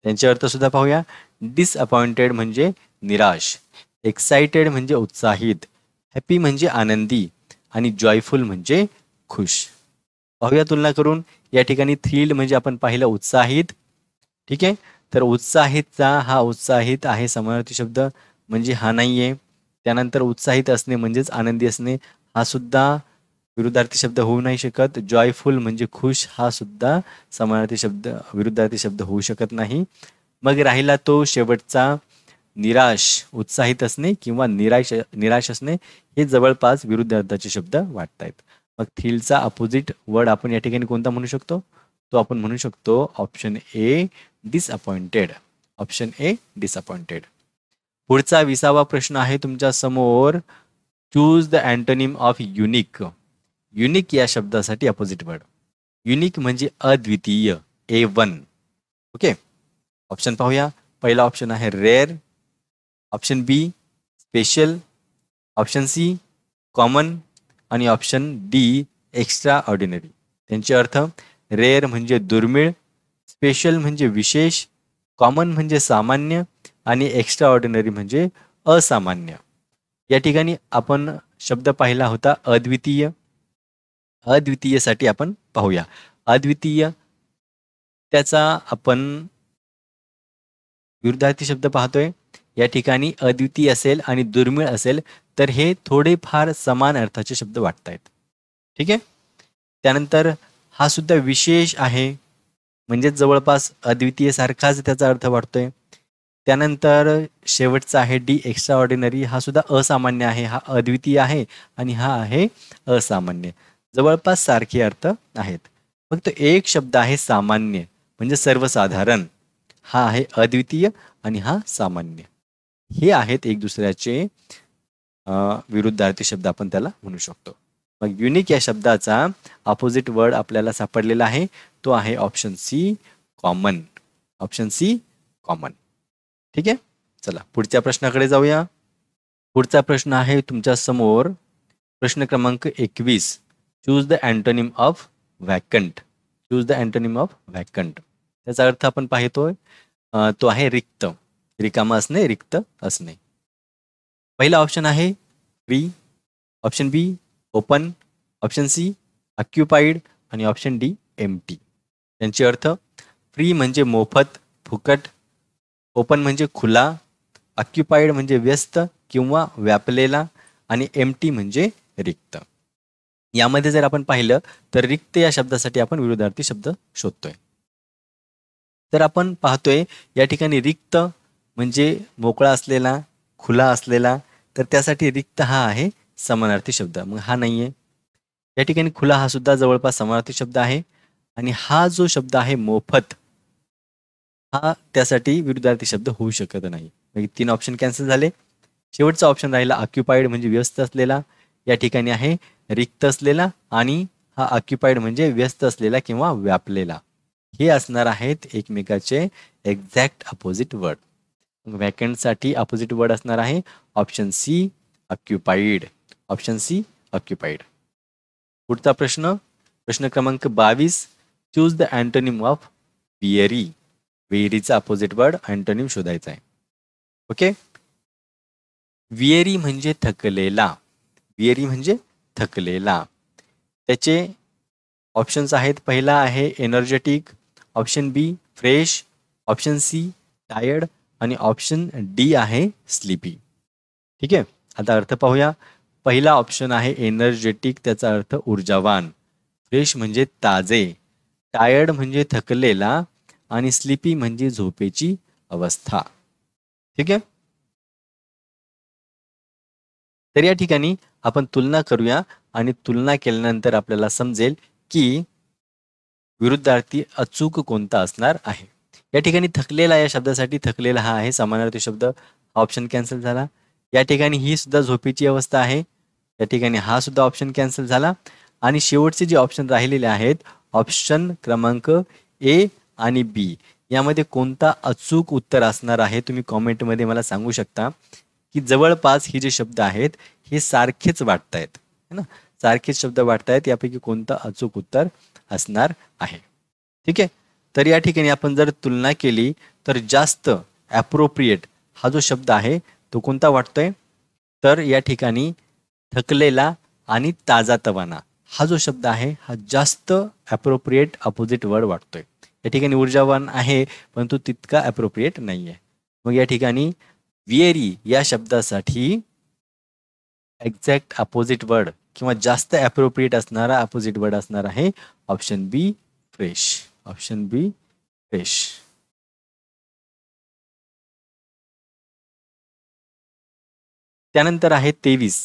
त्यांचे अर्थ सुद्धा पाहूया. डिसअपॉइंटेड म्हणजे निराश, एक्साइटेड म्हणजे उत्साहित, हॅपी म्हणजे आनंदी आणि जॉयफुल म्हणजे खुश. पाहूया तुलना करून. या ठिकाणी थ्रिल्ड म्हणजे आपण पाहिलं उत्साहित. ठीक आहे. तर उत्साहितचा हा उत्साहित आहे समानार्थी शब्द, म्हणजे हा नाही आहे. त्यानंतर उत्साहित असणे म्हणजेच आनंदी असणे, हा सुद्धा विरुद्धार्थी शब्द होऊ नाही शकत. जॉयफुल म्हणजे खुश, हा सुद्धा समानार्थी शब्द विरुद्धार्थी शब्द होऊ शकत नाही. मग राहिला तो शेवटचा निराश. उत्साहित असणे किंवा निराश असणे हे जवळपास विरुद्धार्थाचे शब्द वाटत आहेत. मग थ्रिलचा अपोजिट वर्ड आपण या ठिकाणी कोणता म्हणू शकतो? तो आपण म्हणू शकतो option A disappointed. Option A disappointed. पुढचा 20वा प्रश्न आहे तुमच्या समोर. Choose the antonym of unique. Unique या शब्दासाठी अपोजिट वर्ड. युनिक म्हणजे अद्वितीय, A1. ओके. ऑप्शन पाहूया. पहिला ऑप्शन आहे रेअर, ऑप्शन बी स्पेशल, ऑप्शन सी कॉमन आणि ऑप्शन डी एक्स्ट्रा ऑर्डिनरी. त्यांचे अर्थ रेअर म्हणजे दुर्मिळ, स्पेशल म्हणजे विशेष, कॉमन म्हणजे सामान्य आणि एक्स्ट्रा ऑर्डिनरी म्हणजे असामान्य. या ठिकाणी आपण शब्द पाहिला होता अद्वितीय. अद्वितीयसाठी आपण पाहूया. अद्वितीय त्याचा आपण विरुद्धार्थी शब्द पाहतोय. या ठिकाणी अद्वितीय असेल आणि दुर्मिळ असेल तर हे थोडेफार समान अर्थाचे शब्द वाटत आहेत. ठीक आहे. त्यानंतर हा सुद्धा विशेष आहे, म्हणजे जवळपास अद्वितीय सारखाच त्याचा अर्थ वाटतोय. त्यानंतर शेवटचा आहे डी एक्स्ट्रा ऑर्डिनरी. हा सुद्धा असामान्य आहे. हा अद्वितीय आहे आणि हा आहे असामान्य. जवळपास सारखे अर्थ आहेत. फक्त एक शब्द आहे सामान्य, म्हणजे सर्वसाधारण. हा आहे अद्वितीय आणि हा सामान्य. हे आहेत एक दुसऱ्याचे विरुद्धार्थी शब्द आपण त्याला म्हणू शकतो. मग युनिक या शब्दाचा अपोजिट वर्ड आपल्याला सापडलेला आहे. तो आहे option C common. Option C common. ठीक आहे. चला पुढच्या प्रश्नाकडे जाऊया. पुढचा प्रश्न आहे तुमच्या समोर. प्रश्न क्रमांक 21. Choose the antonym of vacant. Choose the antonym of vacant. त्याचा अर्थ आपण पाहतोय तो आहे रिक्त. रिकामा असणे, रिक्त असणे. पहिला ऑप्शन आहे free, option B open, option C occupied आणि ऑप्शन डी एम्प्टी. त्यांचे अर्थ: फ्री म्हणजे मोफत, फुकट, ओपन म्हणजे खुला, ऑक्युपाईड म्हणजे व्यस्त किंवा व्यापलेला आणि एम्प्टी म्हणजे रिक्त. यामध्ये जर आपण पाहिलं तर रिक्त या शब्दासाठी आपण विरुद्धार्थी शब्द शोधतोय. तर आपण पाहतोय या ठिकाणी रिक्त म्हणजे मोकळा असलेला, खुला असलेला, तर त्यासाठी रिक्त हा आहे समानार्थी शब्द. मग हा नाहीये. या ठिकाणी खुला हा सुद्धा जवळपास समानार्थी शब्द आहे आणि हा जो शब्द आहे मोफत, हा त्यासाठी विरुद्धार्थी शब्द होऊ शकत नाही. म्हणजे 3 ऑप्शन कॅन्सल झाले. शेवटचा ऑप्शन राहिला ऑक्युपाईड म्हणजे व्यस्त असलेला. या ठिकाणी आहे रिक्त असलेला आणि हा ऑक्युपाईड म्हणजे व्यस्त असलेला किंवा व्यापलेला. हे असणार आहेत एकमेकाचे एक्झॅक्ट अपोजिट वर्ड. व्हॅकंटसाठी अपोजिट वर्ड असणार आहे option C occupied. Option C occupied. पुढचा प्रश्न, प्रश्न क्रमांक 22. Choose the antonym of weary. वियरीचा अपोजिट वर्ड अँटोनिम शोधायचा आहे. ओके. वियरी म्हणजे थकलेला. वियरी म्हणजे थकलेला. त्याचे ऑप्शन्स आहेत. पहिला आहे एनर्जेटिक, ऑप्शन बी फ्रेश, ऑप्शन सी टायर्ड आणि ऑप्शन डी आहे स्लीपी. ठीक आहे. आता अर्थ पाहूया. पहिला ऑप्शन आहे एनर्जेटिक, त्याचा अर्थ ऊर्जावान, फ्रेश म्हणजे ताजे, टायर्ड म्हणजे थकलेला आणि स्लीपी म्हणजे झोपेची अवस्था. ठीक आहे. तर या ठिकाणी आपण तुलना करूया आणि तुलना केल्यानंतर आपल्याला समजेल की विरुद्धार्थी अचूक कोणता असणार आहे. या ठिकाणी थकलेला या शब्दासाठी थकलेला हा आहे समानार्थी शब्द. हा ऑप्शन कॅन्सल झाला. या ठिकाणी ही सुद्धा झोपेची अवस्था आहे. या ठिकाणी हा सुद्धा ऑप्शन कॅन्सल झाला आणि शेवटचे जे ऑप्शन राहिलेले आहेत ऑप्शन क्रमांक ए आणि बी, यामध्ये कोणता अचूक उत्तर असणार आहे तुम्ही कॉमेंटमध्ये मला सांगू शकता. की जवळपास ही जे शब्द आहेत हे सारखेच वाटतायत है ना, सारखेच शब्द वाटतायत. यापैकी कोणता अचूक उत्तर असणार आहे. ठीक आहे. तर या ठिकाणी आपण जर तुलना केली तर जास्त ॲप्रोप्रिएट हा जो शब्द आहे तो कोणता वाटतोय, तर या ठिकाणी थकलेला आणि ताजातवाना हा जो शब्द आहे हा जास्त ॲप्रोप्रिएट अपोजिट वर्ड वाटतोय. या ठिकाणी ऊर्जावान आहे परंतु तितका ॲप्रोप्रिएट नाही आहे. मग या ठिकाणी वियरी या शब्दासाठी एक्झॅक्ट अपोजिट वर्ड किंवा जास्त ॲप्रोप्रिएट असणारा अपोजिट वर्ड असणार आहे ऑप्शन बी फ्रेश. ऑप्शन बी फ्रेश. त्यानंतर आहे 23.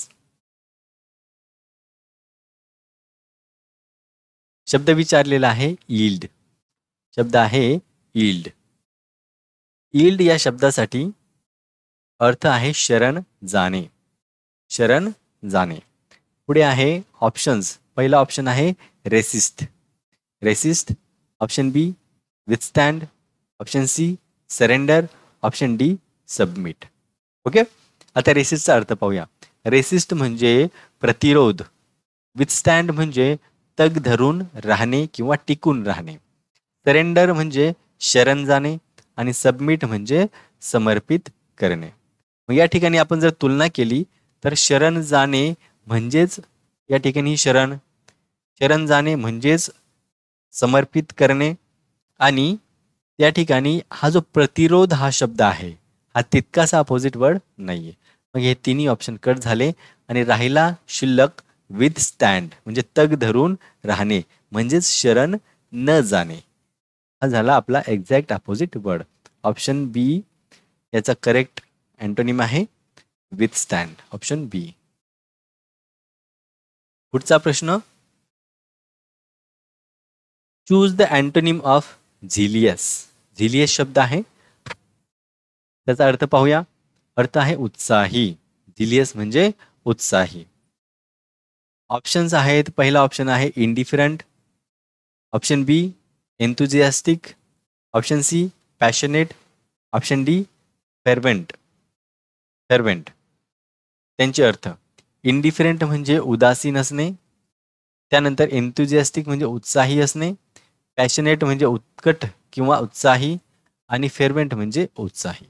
शब्द विचारलेला आहे यील्ड. शब्द आहे यील्ड. यील्ड या शब्दासाठी अर्थ आहे शरण जाणे. शरण जाणे. पुढे आहे ऑप्शन्स. पहिला ऑप्शन आहे resist. Resist. Option B withstand, option C surrender, option D submit. Okay. आता रेसिस्टचा अर्थ पाहूया. रेसिस्ट म्हणजे प्रतिरोध, विथस्टँड म्हणजे तग धरून राहणे किंवा टिकून राहणे, सरेंडर म्हणजे शरण जाणे आणि सबमिट म्हणजे समर्पित करणे. मग या ठिकाणी आपण जर तुलना केली तर शरण जाणे म्हणजेच या ठिकाणी शरण, शरण जाणे म्हणजेच समर्पित करणे आणि त्या ठिकाणी हा जो प्रतिरोध हा शब्द आहे हा तितकासा अपोजिट वर्ड नाहीये. मग हे तिन्ही ऑप्शन कट झाले आणि राहिला शिल्लक विथस्टँड म्हणजे तग धरून राहणे म्हणजेच शरण न जाणे. हा झाला आपला एक्झॅक्ट अपोजिट वर्ड. ऑप्शन बी याचा करेक्ट अँटोनिम आहे विथस्टँड. Option B. पुढचा प्रश्न, चूज द अँटोनिम ऑफ झिलियस. झिलियस शब्द आहे त्याचा अर्थ पाहूया. अर्थ आहे उत्साही. झिलियस म्हणजे उत्साही. ऑप्शन्स आहेत. पहिला ऑप्शन आहे indifferent, option B enthusiastic, option C passionate, option D fervent. Fervent. त्यांचे अर्थ इंडिफरंट म्हणजे उदासीन असणे. त्यानंतर एन्थुजियास्टिक म्हणजे उत्साही असणे. पॅशनेट म्हणजे उत्कट किंवा उत्साही. आणि फेर्वेंट म्हणजे उत्साही.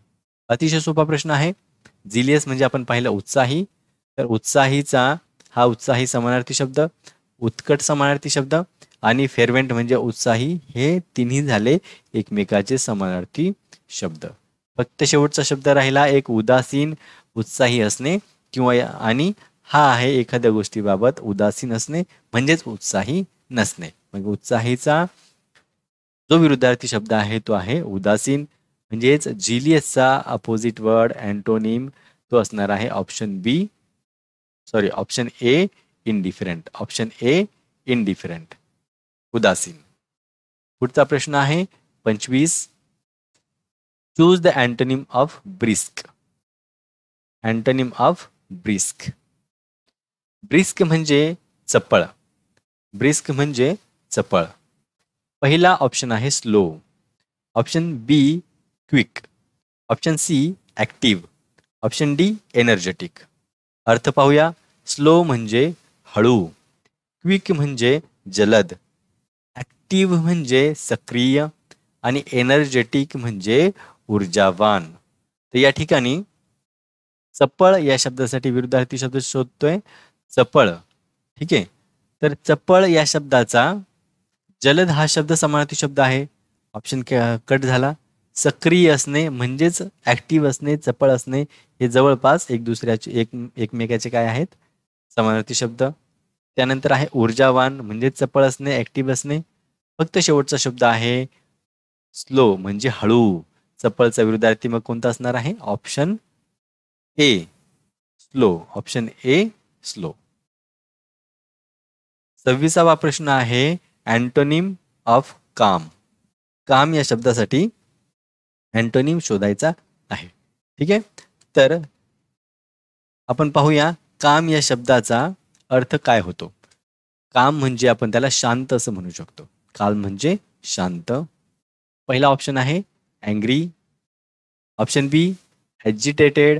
अतिशय सोपा प्रश्न आहे. झिलियस म्हणजे आपण पाहिलं उत्साही. तर उत्साहीचा हा उत्साही समानार्थी शब्द, उत्कट समानार्थी शब्द आणि फेर्वेंट म्हणजे उत्साही, हे तिन्ही झाले एकमेकाचे समानार्थी शब्द. फक्त शेवटचा शब्द राहिला एक उदासीन, उत्साही असणे किंवा आणि हा आहे एखाद्या गोष्टीबाबत उदासीन असणे म्हणजेच उत्साही नसणे. मग उत्साहीचा जो विरुद्धार्थी शब्द आहे तो आहे उदासीन. म्हणजेच झिलियसचा अपोजिट वर्ड अँटोनिम तो असणार आहे option B, sorry option A indifferent. Option A indifferent, उदासीन. पुढचा प्रश्न आहे 25. Choose the antonym of brisk. Antonym of brisk. Brisk म्हणजे चपळ. ब्रिस्क म्हणजे चपळ. पहिला ऑप्शन आहे slow. Option B quick. Option C active. Option D energetic. अर्थ पाहूया. स्लो म्हणजे हळू, क्विक म्हणजे जलद, ॲक्टिव्ह म्हणजे सक्रिय आणि एनर्जेटिक म्हणजे ऊर्जावान. तर या ठिकाणी चपळ या शब्दासाठी विरुद्धार्थी शब्द शोधतोय. चपळ, ठीक आहे. तर चपळ या शब्दाचा जलद हा शब्द समानार्थी शब्द आहे. ऑप्शन कट झाला. सक्रिय असणे म्हणजेच ॲक्टिव्ह असणे, चपळ असणे हे जवळपास एकमेकाचे काय आहेत, समानार्थी शब्द. त्यानंतर आहे ऊर्जावान म्हणजे चपळ असणे, ॲक्टिव्ह असणे. फक्त शेवटचा शब्द आहे स्लो म्हणजे हळू. चपळचा विरुद्धार्थी मग कोणता असणार आहे? Option A slow. Option A slow. 26वा प्रश्न आहे अँटोनिम ऑफ काम. काम या शब्दासाठी अँटोनिम शोधायचा आहे. ठीक आहे. तर आपण पाहूया काम या शब्दाचा अर्थ काय होतो. काम म्हणजे आपण त्याला शांत असं म्हणू शकतो. काम म्हणजे शांत. पहिला ऑप्शन आहे angry. Option B agitated.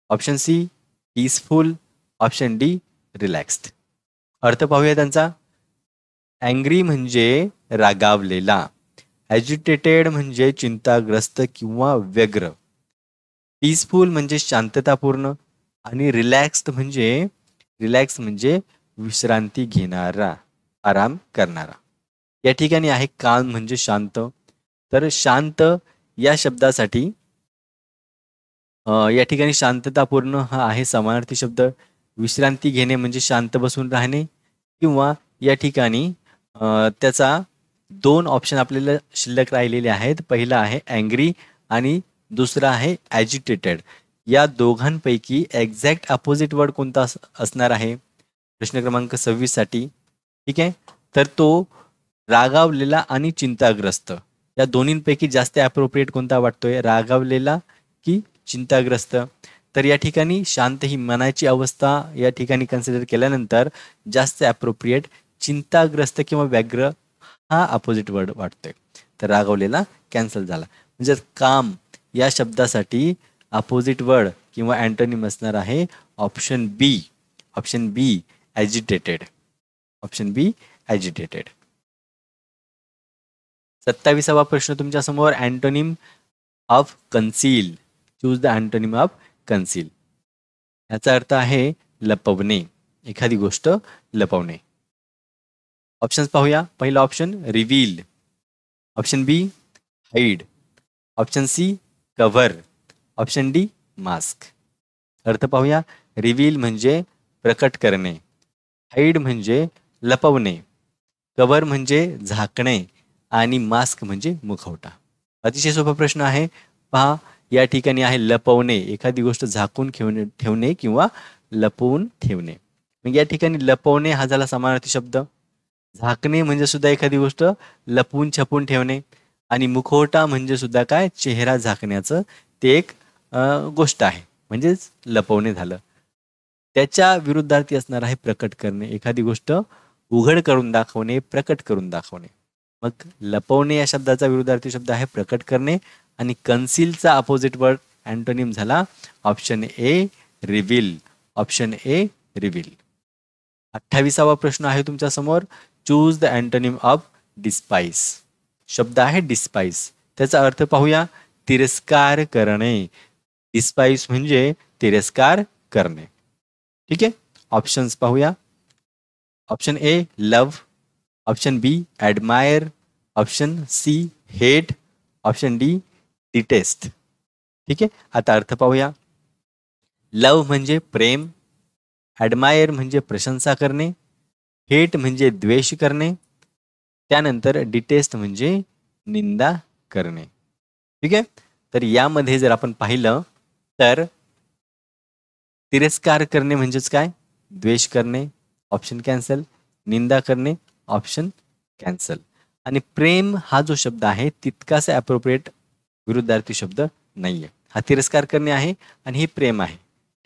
Option C peaceful. Option D relaxed. अर्थ पाहूया त्यांचा. अँग्री म्हणजे रागावलेला. ॲजिटेटेड म्हणजे चिंताग्रस्त किंवा व्यग्र. पीसफुल म्हणजे शांततापूर्ण. आणि रिलॅक्स म्हणजे विश्रांती घेणारा, आराम करणारा. या ठिकाणी आहे काम म्हणजे शांत. तर शांत या शब्दासाठी या ठिकाणी शांततापूर्ण हा आहे समानार्थी शब्द. विश्रांती घेणे म्हणजे शांत बसून राहणे. किंवा या ठिकाणी त्याचा दोन ऑप्शन आपल्याला शिल्लक राहिलेले आहेत. पहिला आहे अँग्री आणि दुसरा आहे ॲजिटेटेड. या दोघांपैकी एक्झॅक्ट अपोजिट वर्ड कोणता असणार आहे प्रश्न क्रमांक 26 साठी. ठीक आहे. तर तो रागावलेला आणि चिंताग्रस्त या दोन्हींपैकी जास्त ॲप्रोप्रिएट कोणता वाटतोय, रागावलेला की चिंताग्रस्त. तर या ठिकाणी शांत ही मनाची अवस्था या ठिकाणी कन्सिडर केल्यानंतर जास्त ॲप्रोप्रिएट चिंताग्रस्त किंवा व्यग्र हा अपोजिट वर्ड वाटतोय. तर रागावलेला कॅन्सल झाला. म्हणजे काम या शब्दासाठी अपोजिट वर्ड किंवा अँटोनिम असणार आहे option B. Option B agitated. Option B agitated. 27वा प्रश्न तुमच्या समोर antonym of conceal. Choose the antonym of conceal. याचा अर्थ आहे लपवणे, एखादी गोष्ट लपवणे. ऑप्शन्स पाहूया. पहिला option reveal. Option B hide. Option C cover. Option D mask. अर्थ पाहूया. रिव्हील म्हणजे प्रकट करणे. हाईड म्हणजे लपवणे. कव्हर म्हणजे झाकणे आणि मास्क म्हणजे मुखवटा. अतिशय सोपा प्रश्न आहे. पहा या ठिकाणी आहे लपवणे, एखादी गोष्ट झाकून ठेवणे किंवा लपवून ठेवणे. मग या ठिकाणी लपवणे हा झाला समानार्थी शब्द. झाकणे म्हणजे सुद्धा एखादी गोष्ट लपवून छपून ठेवणे. आणि मुखवटा म्हणजे सुद्धा काय, चेहरा झाकण्याचं ते एक गोष्ट आहे, म्हणजेच लपवणे झालं. त्याच्या विरुद्धार्थी असणार आहे प्रकट करणे, एखादी गोष्ट उघड करून दाखवणे, प्रकट करून दाखवणे. मग लपवणे या शब्दाचा विरुद्धार्थी शब्द आहे प्रकट करणे. आणि कन्सीलचा अपोजिट वर्ड अँटोनिम झाला option A reveal. Option A reveal. 28वा प्रश्न आहे तुमच्या समोर. Choose the antonym of despise. शब्द आहे डिस्पाइस. त्याचा अर्थ पाहूया. तिरस्कार करणे. डिस्पाइस म्हणजे तिरस्कार करणे. ठीक आहे. ऑप्शन्स पाहूया. Option A love, option B admire, option C hate, option D detest. ठीक आहे. आता अर्थ पाहूया. लव म्हणजे प्रेम, ॲडमायर म्हणजे प्रशंसा करणे, हेट म्हणजे द्वेष करणे, त्यानंतर डिटेस्ट म्हणजे निंदा करणे. ठीक आहे. तर यामध्ये जर आपण पाहिलं तर तिरस्कार करणे म्हणजेच काय? द्वेष करणे, ऑप्शन कॅन्सल. निंदा करणे, ऑप्शन कॅन्सल. आणि प्रेम हा जो शब्द आहे तितकासा ॲप्रोप्रिएट विरुद्धार्थी शब्द नाहीये. हा तिरस्कार करणे आहे आणि हे प्रेम आहे.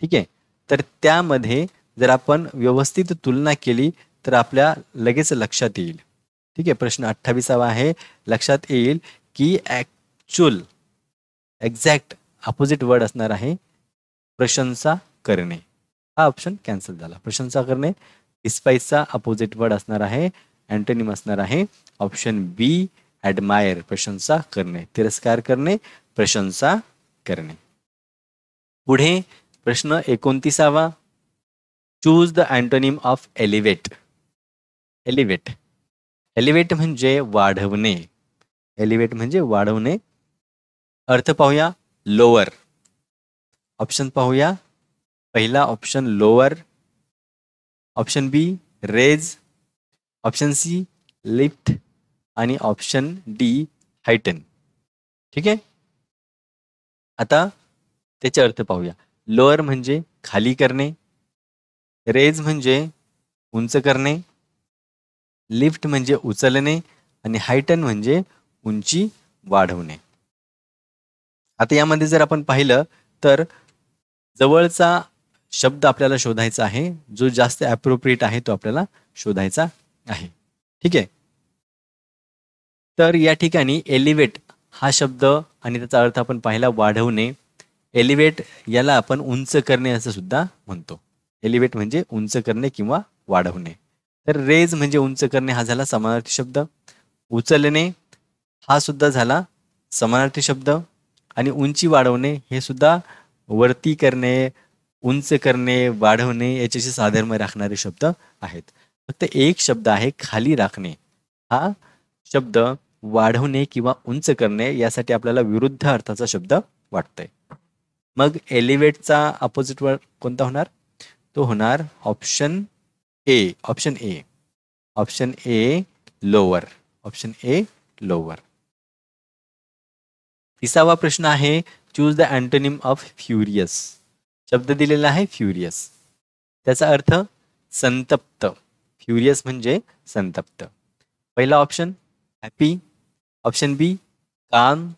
ठीक आहे. तर त्यामध्ये जर आपण व्यवस्थित तुलना केली तर आपल्या लगेच लक्षात येईल. ठीक आहे. प्रश्न 28वा आहे. लक्षात येईल की ॲक्च्युअल एक्झॅक्ट अपोजिट वर्ड असणार आहे प्रशंसा करणे. हा ऑप्शन कॅन्सल झाला. प्रशंसा करणे डिस्पाइसचा अपोजिट वर्ड असणार आहे, अँटोनिम असणार आहे ऑप्शन बी ॲडमायर प्रशंसा करणे. तिरस्कार करणे, प्रशंसा करणे. पुढे प्रश्न 29वा. Choose the antonym of elevate. Elevate. Elevate म्हणजे वाढवणे. एलिव्हेट म्हणजे वाढवणे. अर्थ पाहूया. लोअर. ऑप्शन पाहूया. पहिला ऑप्शन लोअर, ऑप्शन बी रेज, ऑप्शन सी लिफ्ट आणि ऑप्शन डी हायटन. ठीक आहे. आता त्याचे अर्थ पाहूया. लोअर म्हणजे खाली करणे, रेज म्हणजे उंच करणे, लिफ्ट म्हणजे उचलणे आणि हायटन म्हणजे उंची वाढवणे. आता यामध्ये जर आपण पाहिलं तर जवळचा शब्द आपल्याला शोधायचा आहे, जो जास्त ॲप्रोप्रिएट आहे तो आपल्याला शोधायचा आहे. ठीक आहे. तर या ठिकाणी एलिव्हेट हा शब्द आणि त्याचा अर्थ आपण पाहिला वाढवणे. एलिव्हेट याला आपण उंच करणे असं सुद्धा म्हणतो. एलिव्हेट म्हणजे उंच करणे किंवा वाढवणे. तर रेज म्हणजे उंच करणे हा झाला समानार्थी शब्द. उचलणे हा सुद्धा झाला समानार्थी शब्द. आणि उंची वाढवणे हे सुद्धा वरती करणे, उंच करणे, वाढवणे याच्याशी साधर्म्य राखणारे शब्द आहेत. फक्त एक शब्द आहे खाली राखणे. हा शब्द वाढवणे किंवा उंच करणे यासाठी आपल्याला विरुद्ध अर्थाचा शब्द वाटतोय. मग एलिव्हेटचा अपोजिट वर्ड कोणता होणार? तो होणार option A. Option A. Option A lower. Option A lower. 30वा प्रश्न आहे. Choose the antonym of furious. शब्द दिलेला आहे फ्युरियस. त्याचा अर्थ संतप्त. फ्युरियस म्हणजे संतप्त. पहिला ऑप्शन हॅपी, ऑप्शन बी काम,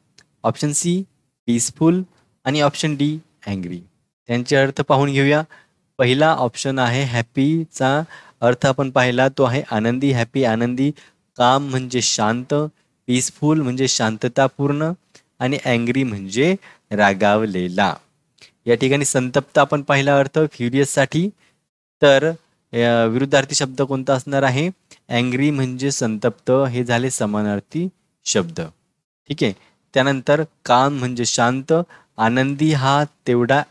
ऑप्शन सी पीसफुल आणि ऑप्शन डी अँग्री. त्यांचे अर्थ पाहून घेऊया. पहिला ऑप्शन आहे हॅपीचा अर्थ आपण पाहिला तो आहे आनंदी, हॅपी आनंदी. काम म्हणजे शांत, पीसफुल म्हणजे शांततापूर्ण आणि अँग्री म्हणजे रागावलेला. या ठिकाणी संतप्त आपण पाहिला अर्थ फ्युरियससाठी. तर विरुद्धार्थी शब्द कोणता असणार आहे? अँग्री म्हणजे संतप्त हे झाले समानार्थी शब्द. ठीक आहे. त्यानंतर काम म्हणजे शांत, आनंदी हा तेवढा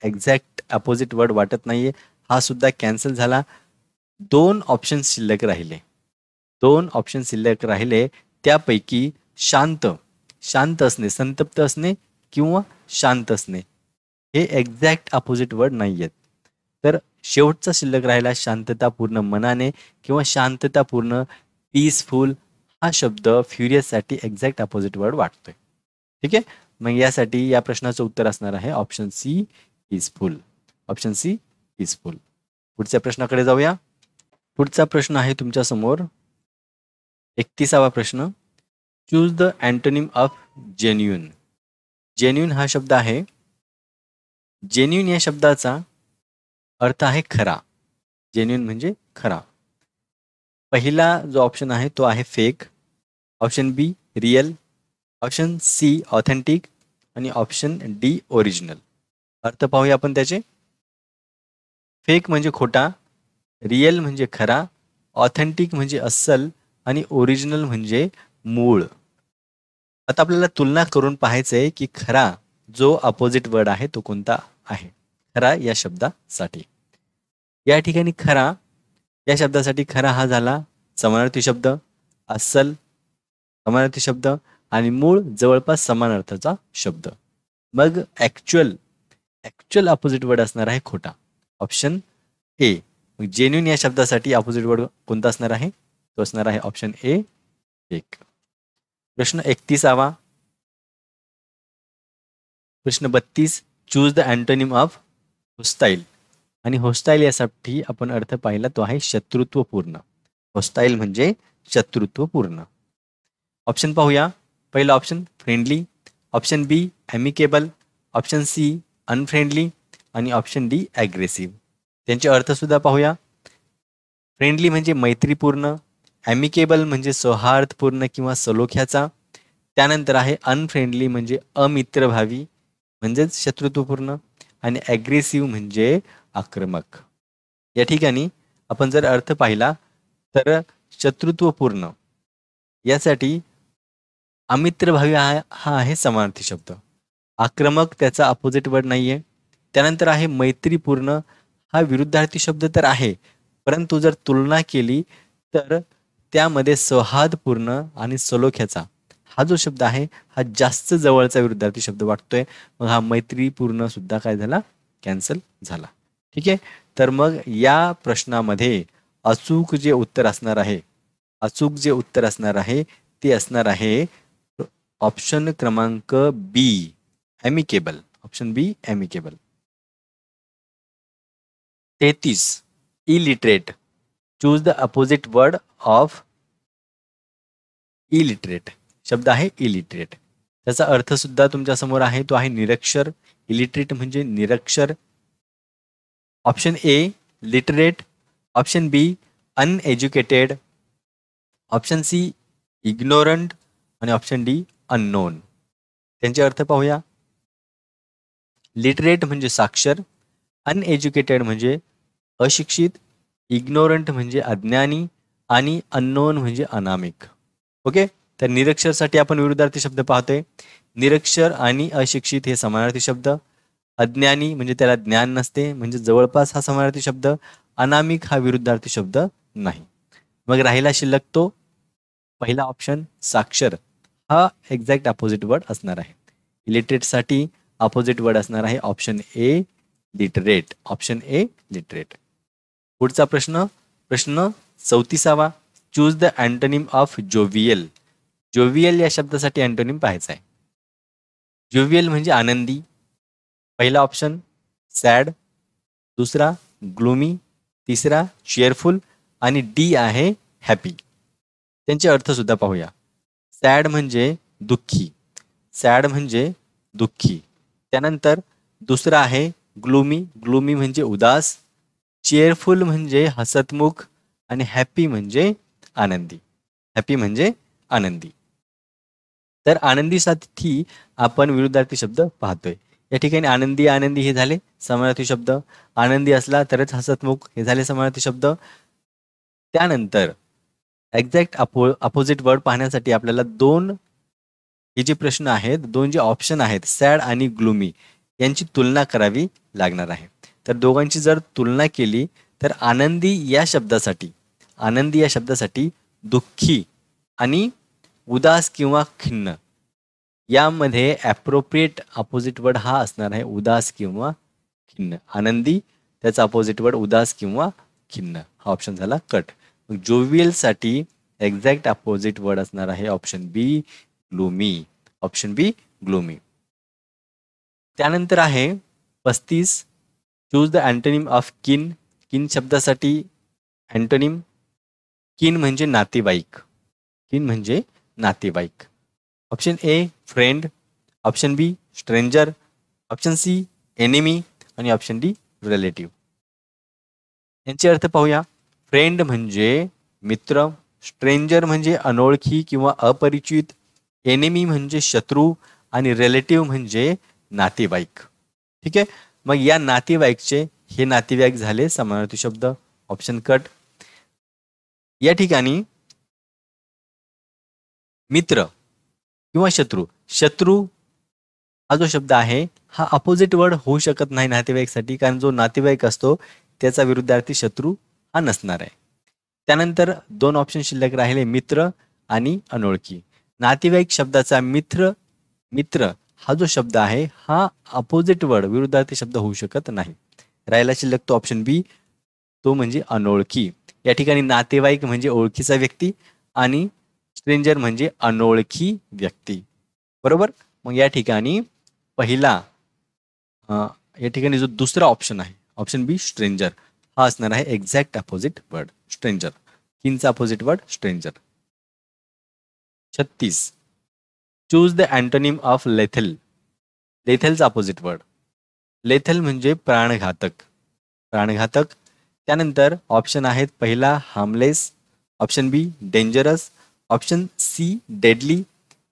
एक्झॅक्ट अपोजिट वर्ड वाटत नाहीये, हा सुद्धा कॅन्सल झाला. 2 ऑप्शन शिल्लक राहिले. 2 ऑप्शन शिल्लक राहिले. त्यापैकी शांत, शांत असणे, संतप्त असणे किंवा शांत असणे हे एक्झॅक्ट अपोजिट वर्ड नाही आहेत. तर शेवटचा शिल्लक राहिला शांततापूर्ण मनाने किंवा शांततापूर्ण पीसफुल. हा शब्द फ्युरियससाठी एक्झॅक्ट अपोजिट वर्ड वाटतोय. ठीक आहे. मग यासाठी या प्रश्नाचं उत्तर असणार आहे option C peaceful. Option C peaceful. पुढच्या प्रश्नाकडे जाऊया. पुढचा प्रश्न आहे तुमच्या समोर 31वा प्रश्न. Choose the antonym of genuine. Genuine हा शब्द आहे. जेन्युइन या शब्दाचा अर्थ आहे खरा. जेन्युइन म्हणजे खरा. पहिला जो ऑप्शन आहे तो आहे fake, option B real, option C authentic आणि ऑप्शन डी ओरिजिनल. अर्थ पाहूया आपण त्याचे. फेक म्हणजे खोटा, रिअल म्हणजे खरा, ऑथेंटिक म्हणजे अस्सल आणि ओरिजिनल म्हणजे मूळ. आता आपल्याला तुलना करून पाहायचंय की खरा जो अपोजिट वर्ड आहे तो कोणता आहे खरा या शब्दासाठी. या ठिकाणी खरा या शब्दासाठी खरा हा झाला समानार्थी शब्द, अस्सल समानार्थी शब्द आणि मूळ जवळपास समान अर्थाचा शब्द. मग ॲक्च्युअल ॲक्च्युअल अपोजिट वर्ड असणार आहे खोटा, ऑप्शन ए. मग जेन्युइन या शब्दासाठी अपोजिट वर्ड कोणता असणार आहे, तो असणार आहे ऑप्शन ए फेक. प्रश्न 31. प्रश्न 32. Choose the antonym of hostile. आणि होस्टाईल यासाठी आपण अर्थ पाहिला तो आहे शत्रुत्वपूर्ण. होस्टाईल म्हणजे शत्रुत्वपूर्ण. ऑप्शन पाहूया. पहिला option friendly, option B amicable, option C unfriendly आणि ऑप्शन डी ॲग्रेसिव्ह. त्यांचे अर्थसुद्धा पाहूया. फ्रेंडली म्हणजे मैत्रीपूर्ण, ॲमिकेबल म्हणजे सौहार्दपूर्ण किंवा सलोख्याचा, त्यानंतर आहे अनफ्रेंडली म्हणजे अमित्रभावी म्हणजेच शत्रुत्वपूर्ण आणि ॲग्रेसिव्ह म्हणजे आक्रमक. या ठिकाणी आपण जर अर्थ पाहिला तर शत्रुत्वपूर्ण यासाठी अमित्रभावी हा आहे समानार्थी शब्द. आक्रमक त्याचा अपोजिट वर्ड नाही आहे. त्यानंतर आहे मैत्रीपूर्ण, हा विरुद्धार्थी शब्द तर आहे परंतु जर तुलना केली तर त्यामध्ये सौहार्दपूर्ण आणि सलोख्याचा हा जो शब्द आहे हा जास्त जवळचा विरुद्धार्थी शब्द वाटतोय. मग हा मैत्रीपूर्ण सुद्धा काय झाला, कॅन्सल झाला. ठीक आहे. तर मग या प्रश्नामध्ये अचूक जे उत्तर असणार आहे ते असणार आहे ऑप्शन क्रमांक B amicable. Option B amicable. 33. Illiterate. Choose the opposite word of illiterate. शब्द आहे इलिटरेट. त्याचा अर्थ सुद्धा तुमच्या समोर आहे, तो आहे निरक्षर. इलिटरेट म्हणजे निरक्षर. Option A literate, option B uneducated, option C ignorant आणि ऑप्शन डी अननोन. त्यांचे अर्थ पाहूया. लिटरेट म्हणजे साक्षर, अनएज्युकेटेड म्हणजे अशिक्षित, इग्नोरंट म्हणजे अज्ञानी आणि अननोन म्हणजे अनामिक. ओके. तर निरक्षरसाठी आपण विरुद्धार्थी शब्द पाहतोय. निरक्षर आणि अशिक्षित हे समानार्थी शब्द, अज्ञानी म्हणजे त्याला ज्ञान नसते म्हणजे जवळपास हा समानार्थी शब्द, अनामिक हा विरुद्धार्थी शब्द नाही. मग राहिला शिल्लक तो पहिला ऑप्शन साक्षर, हा एक्झॅक्ट अपोजिट वर्ड असणार आहे. इलिटरेटसाठी अपोजिट वर्ड असणार आहे option A literate. Option A literate. पुढचा प्रश्न 34. Choose the antonym of jovial. Jovial या शब्दासाठी अँटोनिम पाहायचा आहे. जोवियल म्हणजे आनंदी. पहिला ऑप्शन सॅड, दुसरा ग्लूमी, तिसरा चेअरफुल आणि डी आहे हॅपी. त्यांचे अर्थ सुद्धा पाहूया. सॅड म्हणजे दुःखी, सॅड म्हणजे दुःखी. त्यानंतर दुसरा आहे ग्लूमी, ग्लूमी म्हणजे उदास, चेअरफुल म्हणजे हसतमुख आणि हॅपी म्हणजे आनंदी. हॅपी म्हणजे आनंदी. तर आनंदीसाठी आपण विरुद्धार्थी शब्द पाहतोय. या ठिकाणी आनंदी आनंदी हे झाले समानार्थी शब्द, आनंदी असला तरच हसतमुख हे झाले समानार्थी शब्द. त्यानंतर एक्झॅक्ट अपोजिट वर्ड पाहण्यासाठी आपल्याला दोन हे जे प्रश्न आहेत, दोन जे ऑप्शन आहेत सॅड आणि ग्लूमी यांची तुलना करावी लागणार आहे. तर दोघांची जर तुलना केली तर आनंदी या शब्दासाठी दुःखी आणि उदास किंवा खिन्न यामध्ये ॲप्रोप्रिएट अपोजिट वर्ड हा असणार आहे उदास किंवा खिन्न. आनंदी त्याचा अपोजिट वर्ड उदास किंवा खिन्न. हा ऑप्शन झाला कट. मग जोवियलसाठी एक्झॅक्ट अपोजिट वर्ड असणार आहे ऑप्शन बी ग्लूमी. ऑप्शन बी ग्लूमी. त्यानंतर आहे 35. Choose the antonym of kin. किन शब्दासाठी अँटोनिम किन म्हणजे नातेवाईक. किन म्हणजे नातेवाईक. Option A friend, option B stranger, option C enemy आणि ऑप्शन डी रिलेटिव्ह. यांचे अर्थ पाहूया. फ्रेंड म्हणजे मित्र, स्ट्रेंजर म्हणजे अनोळखी किंवा अपरिचित, एनिमी म्हणजे शत्रू आणि रिलेटिव्ह म्हणजे नातेवाईक. ठीक आहे. मग या नातेवाईकचे हे नातेवाईक झाले समानार्थी शब्द. Option cut. या ठिकाणी मित्र किंवा शत्रू, शत्रू हा जो शब्द आहे हा अपोजिट वर्ड होऊ शकत नाही नातेवाईकसाठी, कारण जो नातेवाईक असतो त्याचा विरुद्धार्थी शत्रू हा नसणार आहे. त्यानंतर दोन ऑप्शन शिल्लक राहिले, मित्र आणि अनोळखी. नातेवाईक शब्दाचा मित्र, मित्र हा जो शब्द आहे हा अपोजिट वर्ड विरुद्धार्थी शब्द होऊ शकत नाही. राहिला शिल्लक तो ऑप्शन बी, तो म्हणजे अनोळखी. या ठिकाणी नातेवाईक म्हणजे ओळखीचा व्यक्ती आणि स्ट्रेंजर म्हणजे अनोळखी व्यक्ती. बरोबर. मग या ठिकाणी पहिला या ठिकाणी जो दुसरा ऑप्शन आहे ऑप्शन बी स्ट्रेंजर हा असणार आहे एक्झॅक्ट अपोजिट वर्ड. स्ट्रेंजर, किनचा opposite word stranger. 36. Choose the antonym of lethal. लेथलचा अपोजिट वर्ड. लेथल म्हणजे प्राणघातक, प्राणघातक. त्यानंतर ऑप्शन आहेत, पहिला harmless, option B dangerous, option C deadly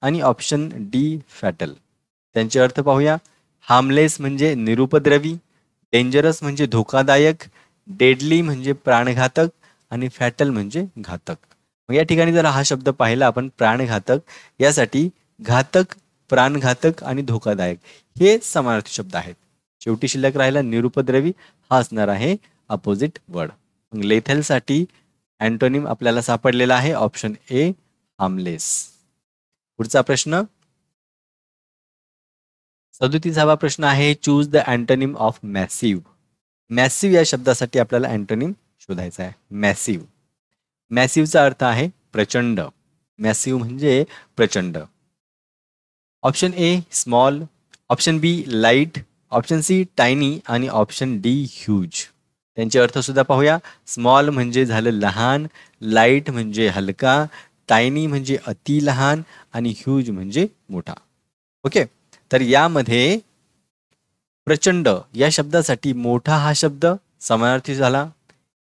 आणि ऑप्शन डी फॅटल. त्यांचे अर्थ पाहूया. हार्मलेस म्हणजे निरुपद्रवी, डेंजरस म्हणजे धोकादायक, डेडली म्हणजे प्राणघातक आणि फॅटल म्हणजे घातक. मग या ठिकाणी जर हा शब्द पाहिला आपण प्राणघातक, यासाठी घातक, प्राणघातक आणि धोकादायक हे समानार्थी शब्द आहेत. शेवटी शिल्लक राहिला निरुपद्रवी हा असणार आहे अपोजिट वर्ड. मग लेथलसाठी अँटोनिम आपल्याला सापडलेला आहे ऑप्शन ए हार्मलेस. पुढचा प्रश्न 37वा प्रश्न आहे, choose the antonym of massive. Massive या शब्दासाठी आपल्याला अँटोनिम शोधायचा आहे. मॅसिव्ह, मॅसिव्हचा अर्थ आहे प्रचंड. मॅसिव्ह म्हणजे प्रचंड. Option A small, option B light, option C tiny आणि ऑप्शन डी ह्यूज. त्यांचे अर्थ सुद्धा पाहूया. स्मॉल म्हणजे झालं लहान, लाईट म्हणजे हलका, टायनी म्हणजे अति लहान आणि ह्यूज म्हणजे मोठा. ओके. तर यामध्ये प्रचंड या शब्दासाठी मोठा हा शब्द समानार्थी झाला.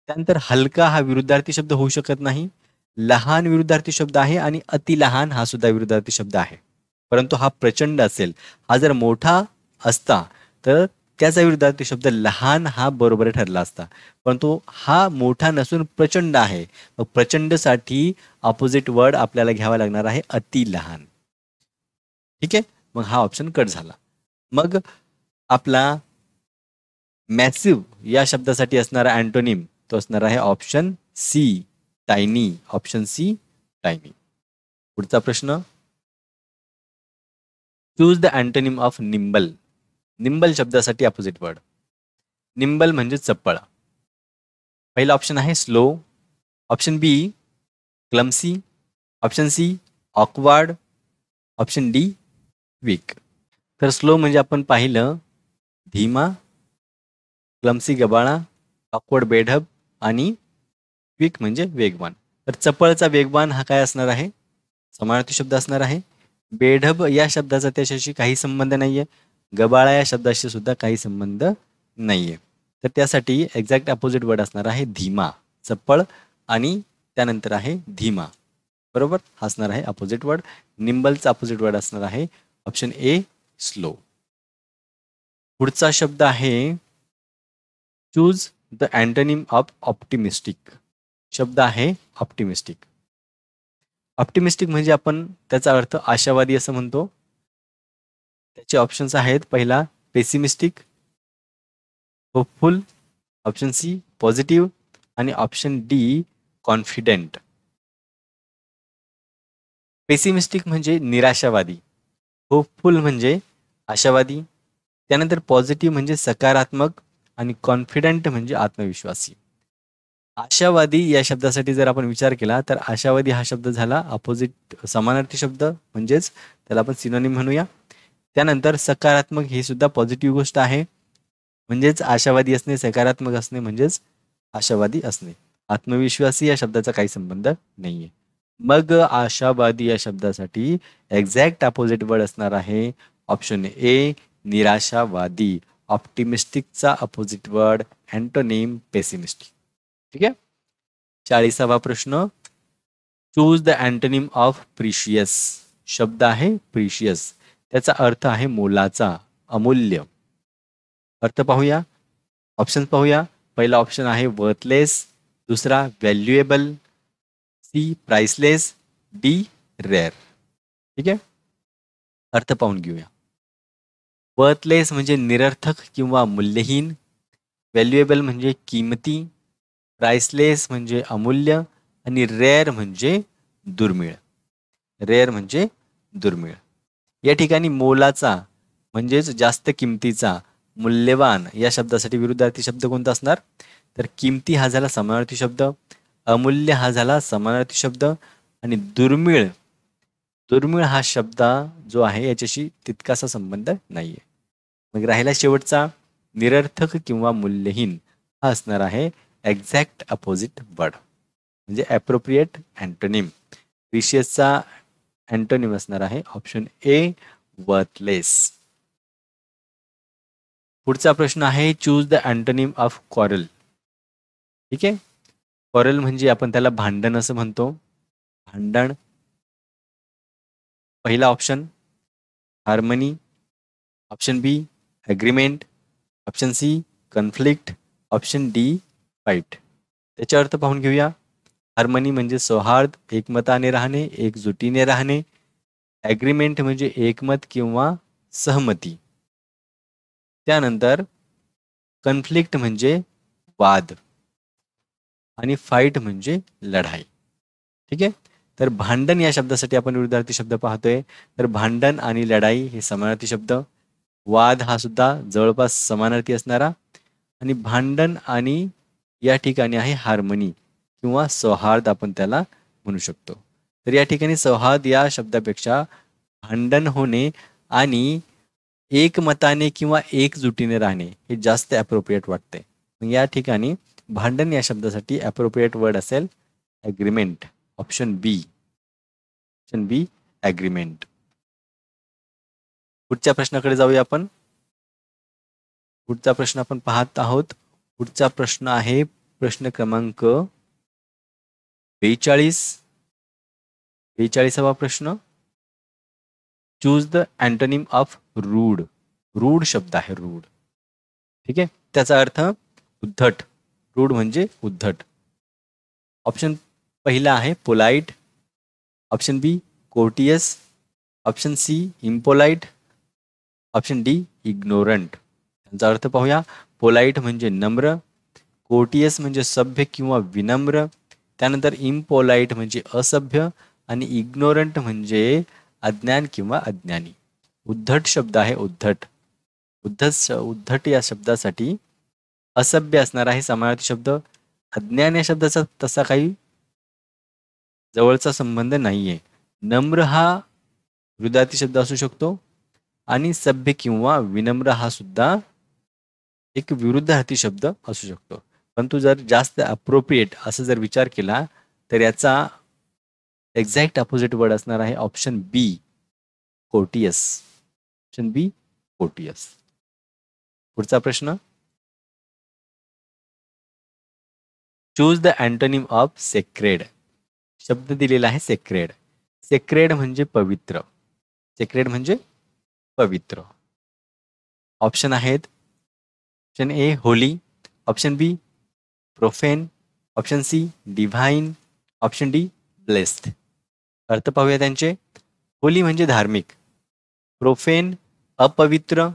त्यानंतर हलका हा विरुद्धार्थी शब्द होऊ शकत नाही, लहान विरुद्धार्थी शब्द आहे आणि अति लहान हा सुद्धा विरुद्धार्थी शब्द आहे. परंतु हा प्रचंड असेल, हा जर मोठा असता तर त्याचा विरुद्धार्थी शब्द लहान हा बरोबर ठरला असता. परंतु हा मोठा नसून प्रचंड आहे. मग प्रचंडसाठी अपोजिट वर्ड आपल्याला घ्यावा लागणार आहे अति लहान. ठीक आहे. मग हा ऑप्शन कट झाला. मग आपला मॅसिव्ह या शब्दासाठी असणारा अँटोनिम तो असणार आहे option C tiny. Option C tiny. पुढचा प्रश्न, choose the antonym of nimble. Nimble शब्दासाठी अपोजिट वर्ड. निम्बल म्हणजे चपळ. पहिला ऑप्शन आहे slow, option B clumsy, option C awkward, option D weak. तर स्लो म्हणजे आपण पाहिलं धीमा, क्लमसी गबाळा, ऑकवर्ड बेढब आणि क्विक म्हणजे वेगवान. तर चपळचा वेगवान हा काय असणार आहे, समानार्थी शब्द असणार आहे. बेढब या शब्दाचा त्याच्याशी काही संबंध नाहीये, गबाळा या शब्दाशी सुद्धा काही संबंध नाहीये. तर त्यासाठी एक्झॅक्ट अपोजिट वर्ड असणार आहे धीमा. चपळ आणि त्यानंतर आहे धीमा. बरोबर, हा असणार आहे अपोजिट वर्ड. निम्बलचा अपोजिट वर्ड असणार आहे ऑप्शन ए स्लो. पुढचा शब्द आहे choose the antonym of optimistic. शब्द आहे ऑप्टिमिस्टिक. ऑप्टिमिस्टिक म्हणजे आपण त्याचा अर्थ आशावादी असं म्हणतो. त्याचे ऑप्शन्स आहेत, पहिला pessimistic, hopeful, option C positive आणि ऑप्शन डी कॉन्फिडेंट. पेसिमिस्टिक म्हणजे निराशावादी, होपफुल म्हणजे आशावादी, त्यानंतर पॉझिटिव्ह म्हणजे सकारात्मक आणि कॉन्फिडंट म्हणजे आत्मविश्वासी. आशावादी या शब्दासाठी जर आपण विचार केला तर आशावादी हा शब्द झाला अपोजिट समानार्थी शब्द, म्हणजेच त्याला आपण सिनोनिम म्हणूया. त्यानंतर सकारात्मक ही सुद्धा पॉझिटिव्ह गोष्ट आहे, म्हणजेच आशावादी असणे, सकारात्मक असणे म्हणजेच आशावादी असणे. आत्मविश्वासी या शब्दाचा काही संबंध नाहीये. मग आशावादी या शब्दासाठी एक्झॅक्ट अपोजिट वर्ड असणार आहे ऑप्शन ए निराशावादी. ऑप्टिमिस्टिकचा अपोजिट वर्ड अँटोनिम पेसिमिस्टिक. ठीक आहे. 40वा प्रश्न, choose the antonym of precious. शब्द आहे प्रिशियस, त्याचा अर्थ आहे मोलाचा, अमूल्य. अर्थ पाहूया. ऑप्शन पाहूया. पहिला ऑप्शन आहे वर्थलेस, दुसरा valuable, C priceless, D rare. ठीक आहे, अर्थ पाहून घेऊया. वर्थलेस म्हणजे निरर्थक किंवा मूल्यहीन, व्हॅल्युएबल म्हणजे किंमती, प्राइसलेस म्हणजे अमूल्य आणि रेअर म्हणजे दुर्मिळ. रेअर म्हणजे दुर्मिळ. या ठिकाणी मोलाचा म्हणजेच जास्त किमतीचा, मूल्यवान या शब्दासाठी विरुद्धार्थी शब्द कोणता असणार? तर किमती हा झाला समानार्थी शब्द, अमूल्य हा झाला समानार्थी शब्द आणि दुर्मिळ, दुर्मिळ हा शब्द जो आहे याच्याशी तितकासा संबंध नाहीये. मग राहिला शेवटचा निरर्थक किंवा मूल्यहीन, हा असणार आहे एक्झॅक्ट अपोजिट वर्ड म्हणजे ॲप्रोप्रिएट अँटोनिम. विशेषचा अँटोनिम असणार आहे ऑप्शन ए वर्थलेस. पुढचा प्रश्न आहे choose the antonym of quarrel. ठीक आहे, क्वारल म्हणजे आपण त्याला भांडण असं म्हणतो, भांडण. पहिला option harmony, option B agreement, option C conflict, option D fight. त्याचा अर्थ पाहून घेऊया. हार्मनी म्हणजे सौहार्द, एकमताने राहणे, एकजुटीने राहणे. ॲग्रीमेंट म्हणजे एकमत किंवा सहमती. त्यानंतर कन्फ्लिक्ट म्हणजे वाद आणि फाईट म्हणजे लढाई. ठीक आहे, तर भांडण या शब्दासाठी आपण विरुद्धार्थी शब्द पाहतोय. तर भांडण आणि लढाई हे समानार्थी शब्द, वाद हा सुद्धा जवळपास समानार्थी असणारा आणि भांडण आणि या ठिकाणी आहे हार्मनी किंवा सौहार्द आपण त्याला म्हणू शकतो. तर या ठिकाणी सौहार्द या शब्दापेक्षा भांडण होणे आणि एकमताने किंवा एकजुटीने राहणे हे जास्त ॲप्रोप्रिएट वाटते. मग या ठिकाणी भांडण या शब्दासाठी ॲप्रोप्रिएट वर्ड असेल agreement, option B, option B agreement. पुढच्या प्रश्नाकडे जाऊया आपण. पुढचा प्रश्न आपण पाहत आहोत. पुढचा प्रश्न आहे प्रश्न क्रमांक 42. 42वा प्रश्न. Choose the antonym of rude. Rude शब्द आहे रूड. ठीक आहे, त्याचा अर्थ उद्धट. रूड म्हणजे उद्धट. ऑप्शन पहिला आहे polite, option B courteous, option C impolite, option D ignorant. त्यांचा अर्थ पाहूया. पोलाइट म्हणजे नम्र, कोर्टियस म्हणजे सभ्य किंवा विनम्र, त्यानंतर इम्पोलाइट म्हणजे असभ्य आणि इग्नोरंट म्हणजे अज्ञान किंवा अज्ञानी. उद्धट शब्द आहे उद्धट. उद्धट या शब्दासाठी असभ्य असणार आहे समानार्थी शब्द. अज्ञान या शब्दाचा तसा काही जवळचा संबंध नाहीये. नम्र हा विरुद्धार्थी शब्द असू शकतो आणि सभ्य किंवा विनम्र हा सुद्धा एक विरुद्धार्थी शब्द असू शकतो. परंतु जर जास्त अप्रोप्रिएट असं जर विचार केला तर याचा एक्झॅक्ट अपोजिट वर्ड असणार आहे option B courteous. Option B courteous. पुढचा प्रश्न. Choose the antonym of sacred. शब्द दिलेला आहे सेक्रेड. सेक्रेड म्हणजे पवित्र. सेक्रेड म्हणजे पवित्र. ऑप्शन आहेत option A holy, option B profane, option C divine, option D blessed. अर्थ पाहूया त्यांचे. होली म्हणजे धार्मिक, प्रोफेन अपवित्र,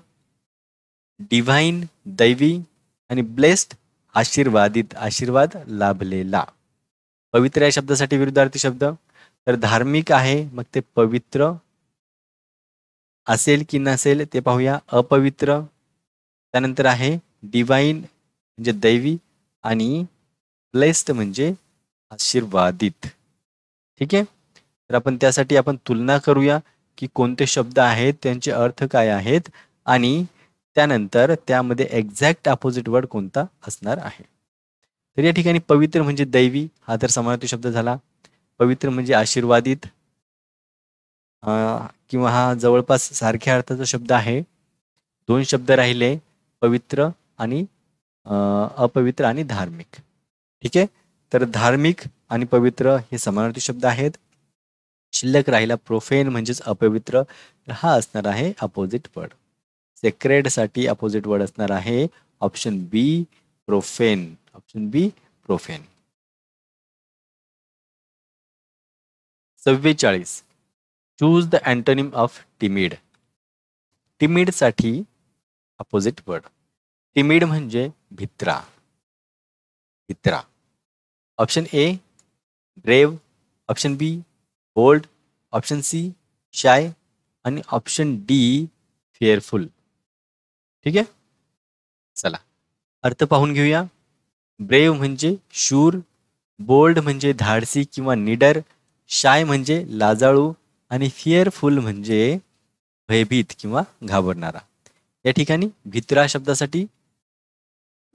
डिव्हाइन दैवी आणि ब्लेस्ड आशीर्वादित, आशीर्वाद लाभलेला. पवित्र या शब्दासाठी विरुद्धार्थी शब्द. तर धार्मिक आहे मग ते पवित्र असेल की नसेल ते पाहूया. अपवित्र, त्यानंतर आहे डिवाइन म्हणजे दैवी आणि ब्लेस्ड म्हणजे आशीर्वादित. ठीक आहे, तर आपण त्यासाठी आपण तुलना करूया की कोणते शब्द आहेत, त्यांचे अर्थ काय आहेत आणि त्यानंतर त्यामध्ये एक्झॅक्ट अपोजिट वर्ड कोणता असणार आहे. तर या ठिकाणी पवित्र म्हणजे दैवी हा तर समानार्थी शब्द झाला. पवित्र म्हणजे आशीर्वादित किंवा हा जवळपास सारख्या अर्थाचा शब्द आहे. दोन शब्द राहिले पवित्र आणि अपवित्र आणि धार्मिक. ठीक आहे, तर धार्मिक आणि पवित्र हे समानार्थी शब्द आहेत. शिल्लक राहिला प्रोफेन म्हणजेच अपवित्र, तर हा असणार आहे अपोजिट वर्ड. सेक्रेड साठी अपोजिट वर्ड असणार आहे option B profane. Option B profane. 44. Choose the antonym of timid. Timid साठी अपोजिट वर्ड. टिमिड म्हणजे भित्रा. भित्रा. Option A brave, option B bold, option C shy आणि ऑप्शन डी फिअरफुल. ठीक आहे, चला अर्थ पाहून घेऊया. ब्रेव म्हणजे शूर, बोल्ड म्हणजे धाडसी किंवा निडर, शाय म्हणजे लाजाळू आणि फिअरफुल म्हणजे भयभीत किंवा घाबरणारा. या ठिकाणी भित्रा शब्दासाठी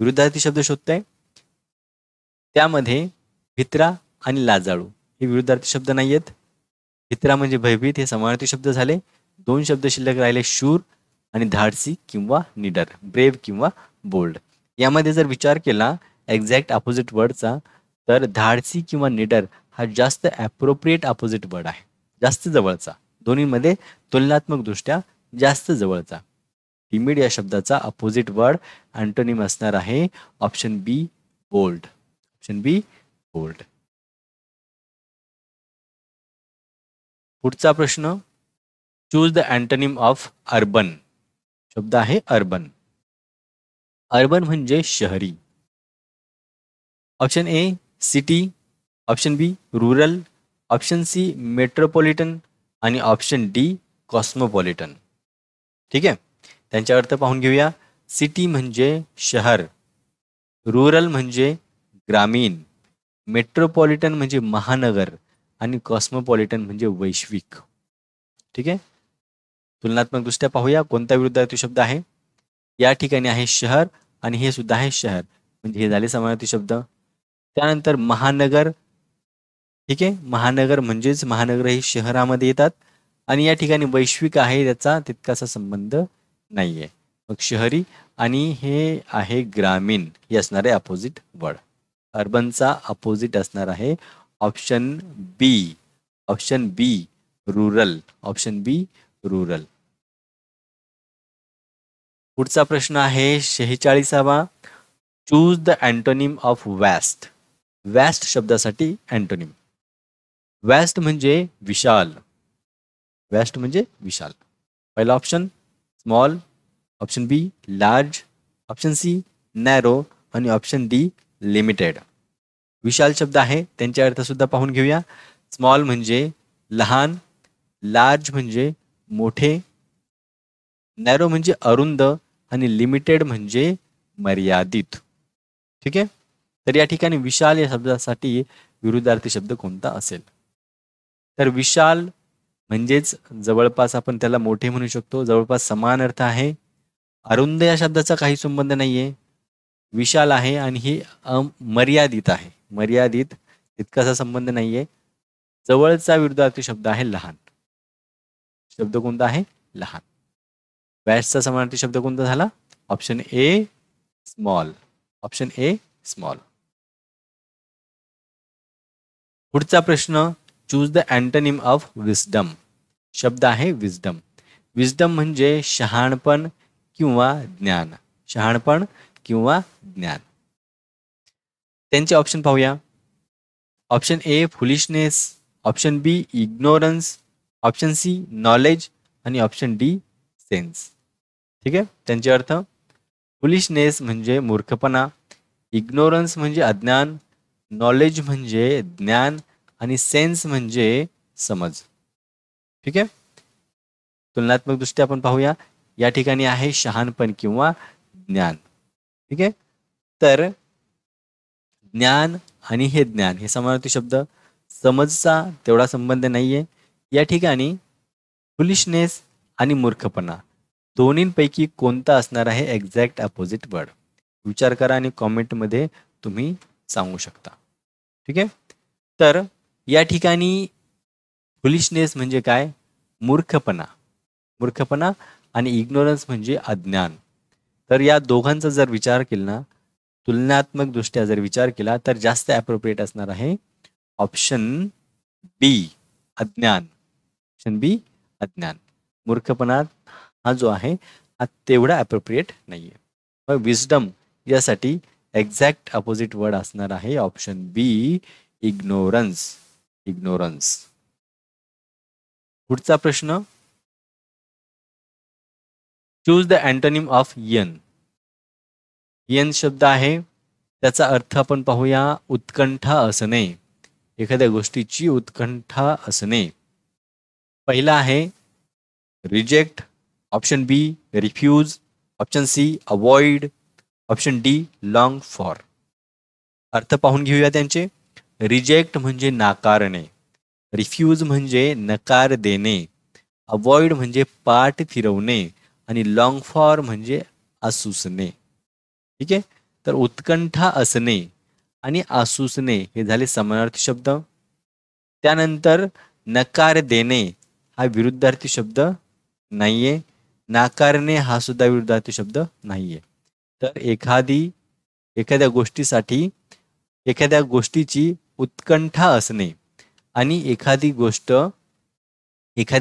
विरुद्धार्थी शब्द शोधताय. त्यामध्ये भित्रा आणि लाजाळू हे विरुद्धार्थी शब्द नाही आहेत. भित्रा म्हणजे भयभीत हे समानार्थी शब्द झाले. 2 शब्द शिल्लक राहिले, शूर आणि धाडसी किंवा निडर, ब्रेव किंवा बोल्ड. यामध्ये जर विचार केला एक्झॅक्ट अपोजिट वर्डचा तर धाडसी किंवा निडर हा जास्त ॲप्रोप्रिएट अपोजिट वर्ड आहे, जास्त जवळचा, दोन्हीमध्ये तुलनात्मक दृष्ट्या जास्त जवळचा. टिमिड या शब्दाचा अपोजिट वर्ड अँटोनिम असणार आहे option B bold. Option B bold. पुढचा प्रश्न, choose the antonym of urban. शब्द आहे अर्बन. अर्बन म्हणजे शहरी. Option A city, option B rural, option C metropolitan आणि ऑप्शन डी कॉस्मोपॉलिटन. ठीक आहे, त्यांचा अर्थ पाहून घेऊया. सिटी म्हणजे शहर, रुरल म्हणजे ग्रामीण, मेट्रोपॉलिटन म्हणजे महानगर आणि कॉस्मोपॉलिटन म्हणजे वैश्विक. ठीक आहे, तुलनात्मक दृष्ट्या पाहूया कोणता विरुद्धार्थी शब्द आहे. या ठिकाणी आहे शहर आणि हे सुद्धा आहे शहर, म्हणजे हे झाले समानार्थी शब्द. त्यानंतर महानगर. ठीक आहे, महानगर म्हणजेच महानगर हे शहरामध्ये येतात आणि या ठिकाणी वैश्विक आहे, त्याचा तितकासा संबंध नाहीये. मग शहरी आणि हे आहे ग्रामीण, हे असणार आहे अपोजिट वर्ड. अर्बनचा अपोजिट असणार आहे option B. Option B rural. Option B rural. पुढचा प्रश्न आहे 46वा. Choose the antonym of vast. Vast शब्दासाठी अँटोनिम. वॅस्ट म्हणजे विशाल. वॅस्ट म्हणजे विशाल. पहिला option small, option B large, option C narrow आणि ऑप्शन डी लिमिटेड. विशाल शब्द आहे, त्यांचे अर्थ सुद्धा पाहून घेऊया. स्मॉल म्हणजे लहान, लार्ज म्हणजे मोठे, नॅरो म्हणजे अरुंद आणि लिमिटेड म्हणजे मर्यादित. ठीक आहे, तर या ठिकाणी विशाल या शब्दासाठी विरुद्धार्थी शब्द कोणता असेल. तर विशाल म्हणजेच जवळपास आपण त्याला मोठे म्हणू शकतो, जवळपास समान अर्थ आहे. अरुंद या शब्दाचा काही संबंध नाहीये, विशाल आहे आणि हे मर्यादित आहे. मर्यादित तितकासा संबंध नाहीये. जवळचा विरुद्धार्थी शब्द आहे लहान. शब्द कोणता आहे लहान. वॅस्टचा समानार्थी शब्द कोणता झाला option A small. Option A small. पुढचा प्रश्न, choose the antonym of wisdom. शब्द आहे विस्डम. विस्डम म्हणजे शहाणपण किंवा ज्ञान. शहाणपण किंवा ज्ञान. त्यांचे ऑप्शन पाहूया. Option A foolishness, option B ignorance, option C knowledge आणि ऑप्शन डी सेन्स. ठीक आहे, त्यांचे अर्थ फुलिशनेस म्हणजे मूर्खपणा, इग्नोरन्स म्हणजे अज्ञान, नॉलेज म्हणजे ज्ञान आणि सेन्स म्हणजे समज. ठीक आहे, तुलनात्मक दृष्ट्या आपण पाहूया. या ठिकाणी आहे शहाणपण किंवा ज्ञान. ठीक आहे, तर ज्ञान आणि हे ज्ञान हे समानार्थी शब्द, समजचा तेवढा संबंध नाहीये. या ठिकाणी फुलिशनेस आणि मूर्खपणा दोन्हींपैकी कोणता असणार आहे एक्झॅक्ट अपोजिट वर्ड. विचार करा आणि कॉमेंटमध्ये तुम्ही सांगू शकता. ठीक आहे, तर या ठिकाणी फुलिशनेस म्हणजे काय, मूर्खपणा. मूर्खपणा आणि इग्नोरन्स म्हणजे अज्ञान. तर या दोघांचा जर विचार केला ना, तुलनात्मक दृष्ट्या जर विचार केला तर जास्त ॲप्रोप्रिएट असणार आहे ऑप्शन बी अज्ञान. ऑप्शन बी अज्ञान. मूर्खपणा हा जो आहे हा तेवढा ॲप्रोप्रिएट नाहीये. मग विजडम यासाठी एक्झॅक्ट अपोजिट वर्ड असणार आहे ऑप्शन बी इग्नोरन्स. इग्नोरन्स. पुढचा प्रश्न, choose the antonym of N. N शब्द आहे, त्याचा अर्थ आपण पाहूया. उत्कंठा असणे, एखाद्या गोष्टीची उत्कंठा असणे. पहिला आहे reject, option B refuse, option C avoid, option D long for. अर्थ पाहून घेऊया त्यांचे. रिजेक्ट म्हणजे नाकारणे, रिफ्यूज म्हणजे नकार देणे, अवॉइड म्हणजे पाठ फिरवणे आणि लॉंग फॉर म्हणजे आसुसणे. ठीक आहे. तर उत्कंठा असणे आणि आसुसणे हे झाले समानार्थी शब्द. त्यानंतर नकार देणे हा विरुद्धार्थी शब्द नाहीये. नाकारणे हा सुद्धा विरुद्धार्थी शब्द नाहीये. तर एखाद्या गोष्टीसाठी, एखाद्या गोष्टीची उत्कंठा असणे आणि एखाद्या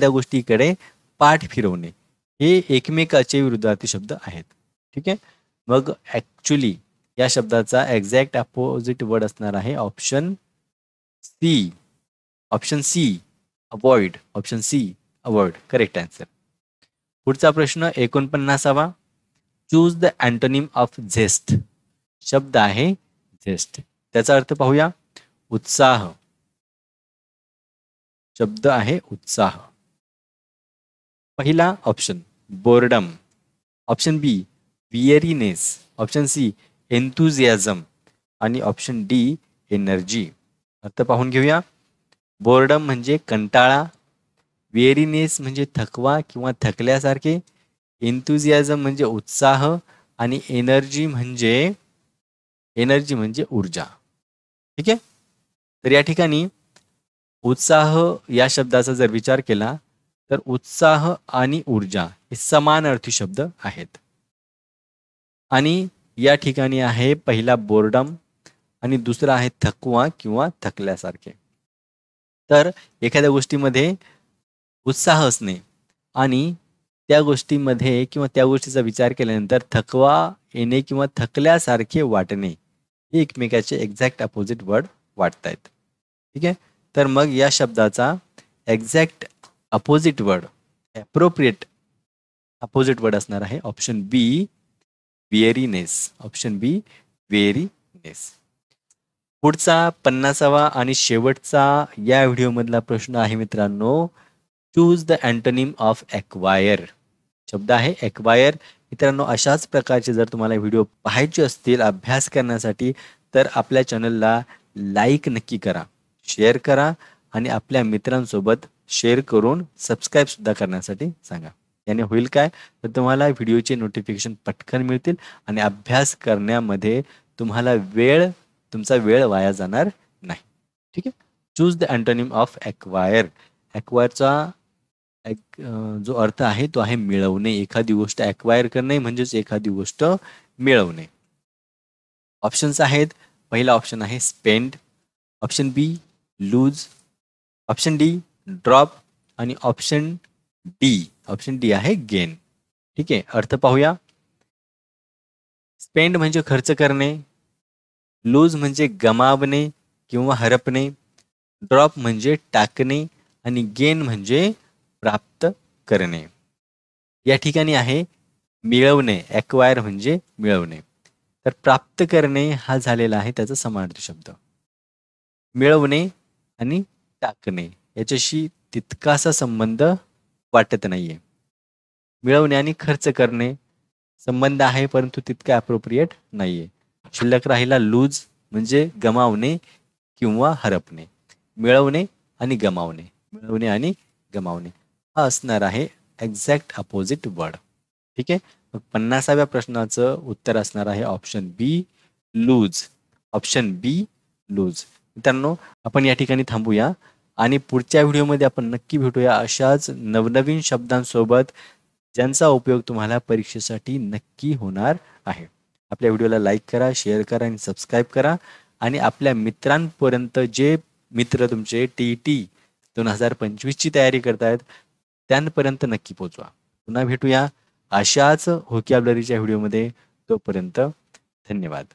गोष्टीकडे पाठ फिरवणे हे एकमेकाचे विरुद्धार्थी शब्द आहेत. ठीक आहे. मग ऍक्च्युली या शब्दाचा एक्झॅक्ट अपोजिट वर्ड असणार आहे option C. Option C avoid. Option C avoid correct answer. पुढचा प्रश्न 49वा. Choose the antonym of zest. शब्द आहे झेस्ट, त्याचा अर्थ पाहूया. उत्साह. शब्द आहे उत्साह. पहिला ऑप्शन बोर्डम, ऑप्शन बी वियरीनेस, ऑप्शन सी एन्थुझियाझम आणि ऑप्शन डी एनर्जी. अर्थ पाहून घेऊया. बोर्डम म्हणजे कंटाळा, वेरीनेस म्हणजे थकवा किंवा थकल्यासारखे, एन्थुझियाझम म्हणजे उत्साह आणि एनर्जी म्हणजे ऊर्जा. ठीक आहे. तर या ठिकाणी उत्साह या शब्दाचा जर विचार केला तर उत्साह आणि ऊर्जा हे समानार्थी शब्द आहेत. आणि या ठिकाणी आहे पहिला बोर्डम आणि दुसरा आहे थकवा किंवा थकल्यासारखे. तर एखाद्या गोष्टीमध्ये उत्साह असणे आणि त्या गोष्टीमध्ये किंवा त्या गोष्टीचा विचार केल्यानंतर थकवा येणे किंवा थकल्यासारखे वाटणे हे एकमेकाचे एक्झॅक्ट अपोजिट वर्ड वाटतायत. ठीक आहे. तर मग या शब्दाचा exact opposite word, appropriate opposite word असणार आहे ऑप्शन बी वेरीनेस. ऑप्शन बी वेरीनेस. पुढचा 50वा आणि शेवटचा या व्हिडिओमधला प्रश्न आहे मित्रांनो, choose the antonym of acquire. शब्द आहे एक्वायर. मित्रांनो, अशाच प्रकारचे जर तुम्हाला व्हिडिओ पाहायचे असतील अभ्यास करण्यासाठी तर आपल्या चॅनलला लाईक नक्की करा, शेअर करा आणि आपल्या मित्रांसोबत शेअर करून सबस्क्राईब सुद्धा करण्यासाठी सांगा. याने होईल काय, तर तुम्हाला व्हिडिओचे नोटिफिकेशन पटकन मिळतील आणि अभ्यास करण्यामध्ये तुमचा वेळ वाया जाणार नाही. ठीक आहे. Choose the antonym of acquire. एक्वायरचा जो अर्थ आहे तो आहे मिळवणे. एखादी गोष्ट एक्वायर करणे म्हणजेच एखादी गोष्ट मिळवणे. ऑप्शन्स आहेत. पहिला ऑप्शन आहे स्पेंड, ऑप्शन बी लूज, ऑप्शन डी ड्रॉप आणि ऑप्शन डी आहे गेन. ठीक आहे. अर्थ पाहूया. स्पेंड म्हणजे खर्च करणे, लूज म्हणजे गमावणे किंवा हरपणे, ड्रॉप म्हणजे टाकणे आणि गेन म्हणजे प्राप्त करणे. या ठिकाणी आहे मिळवणे. एक्वायर म्हणजे मिळवणे. तर प्राप्त करणे हा झालेला आहे त्याचा समानार्थी शब्द. मिळवणे आणि टाकणे याच्याशी तितकासा संबंध वाटत नाहीये. मिळवणे आणि खर्च करणे संबंध आहे परंतु तितका अप्रोप्रिएट नाहीये. शिल्लक राहिला लूज म्हणजे गमावणे किंवा हरपणे. मिळवणे आणि गमावणे हा असणार आहे एक्झॅक्ट अपोजिट वर्ड. ठीक आहे. मग 50व्या प्रश्नाचं उत्तर असणार आहे ऑप्शन बी लूज. ऑप्शन बी लूज. मित्रांनो, आपण या ठिकाणी थांबूया आणि पुढच्या व्हिडिओमध्ये आपण नक्की भेटूया अशाच नवनवीन शब्दांसोबत ज्यांचा उपयोग तुम्हाला परीक्षेसाठी नक्की होणार आहे. आपल्या व्हिडिओला लाईक करा, शेअर करा आणि सबस्क्राईब करा आणि आपल्या मित्रांपर्यंत जे मित्र तुमचे TET 2025ची तयारी करतायत त्यांपर्यंत नक्की पोहोचवा. पुन्हा भेटूया अशाच व्होकॅब्युलरीच्या व्हिडिओमध्ये. तोपर्यंत धन्यवाद.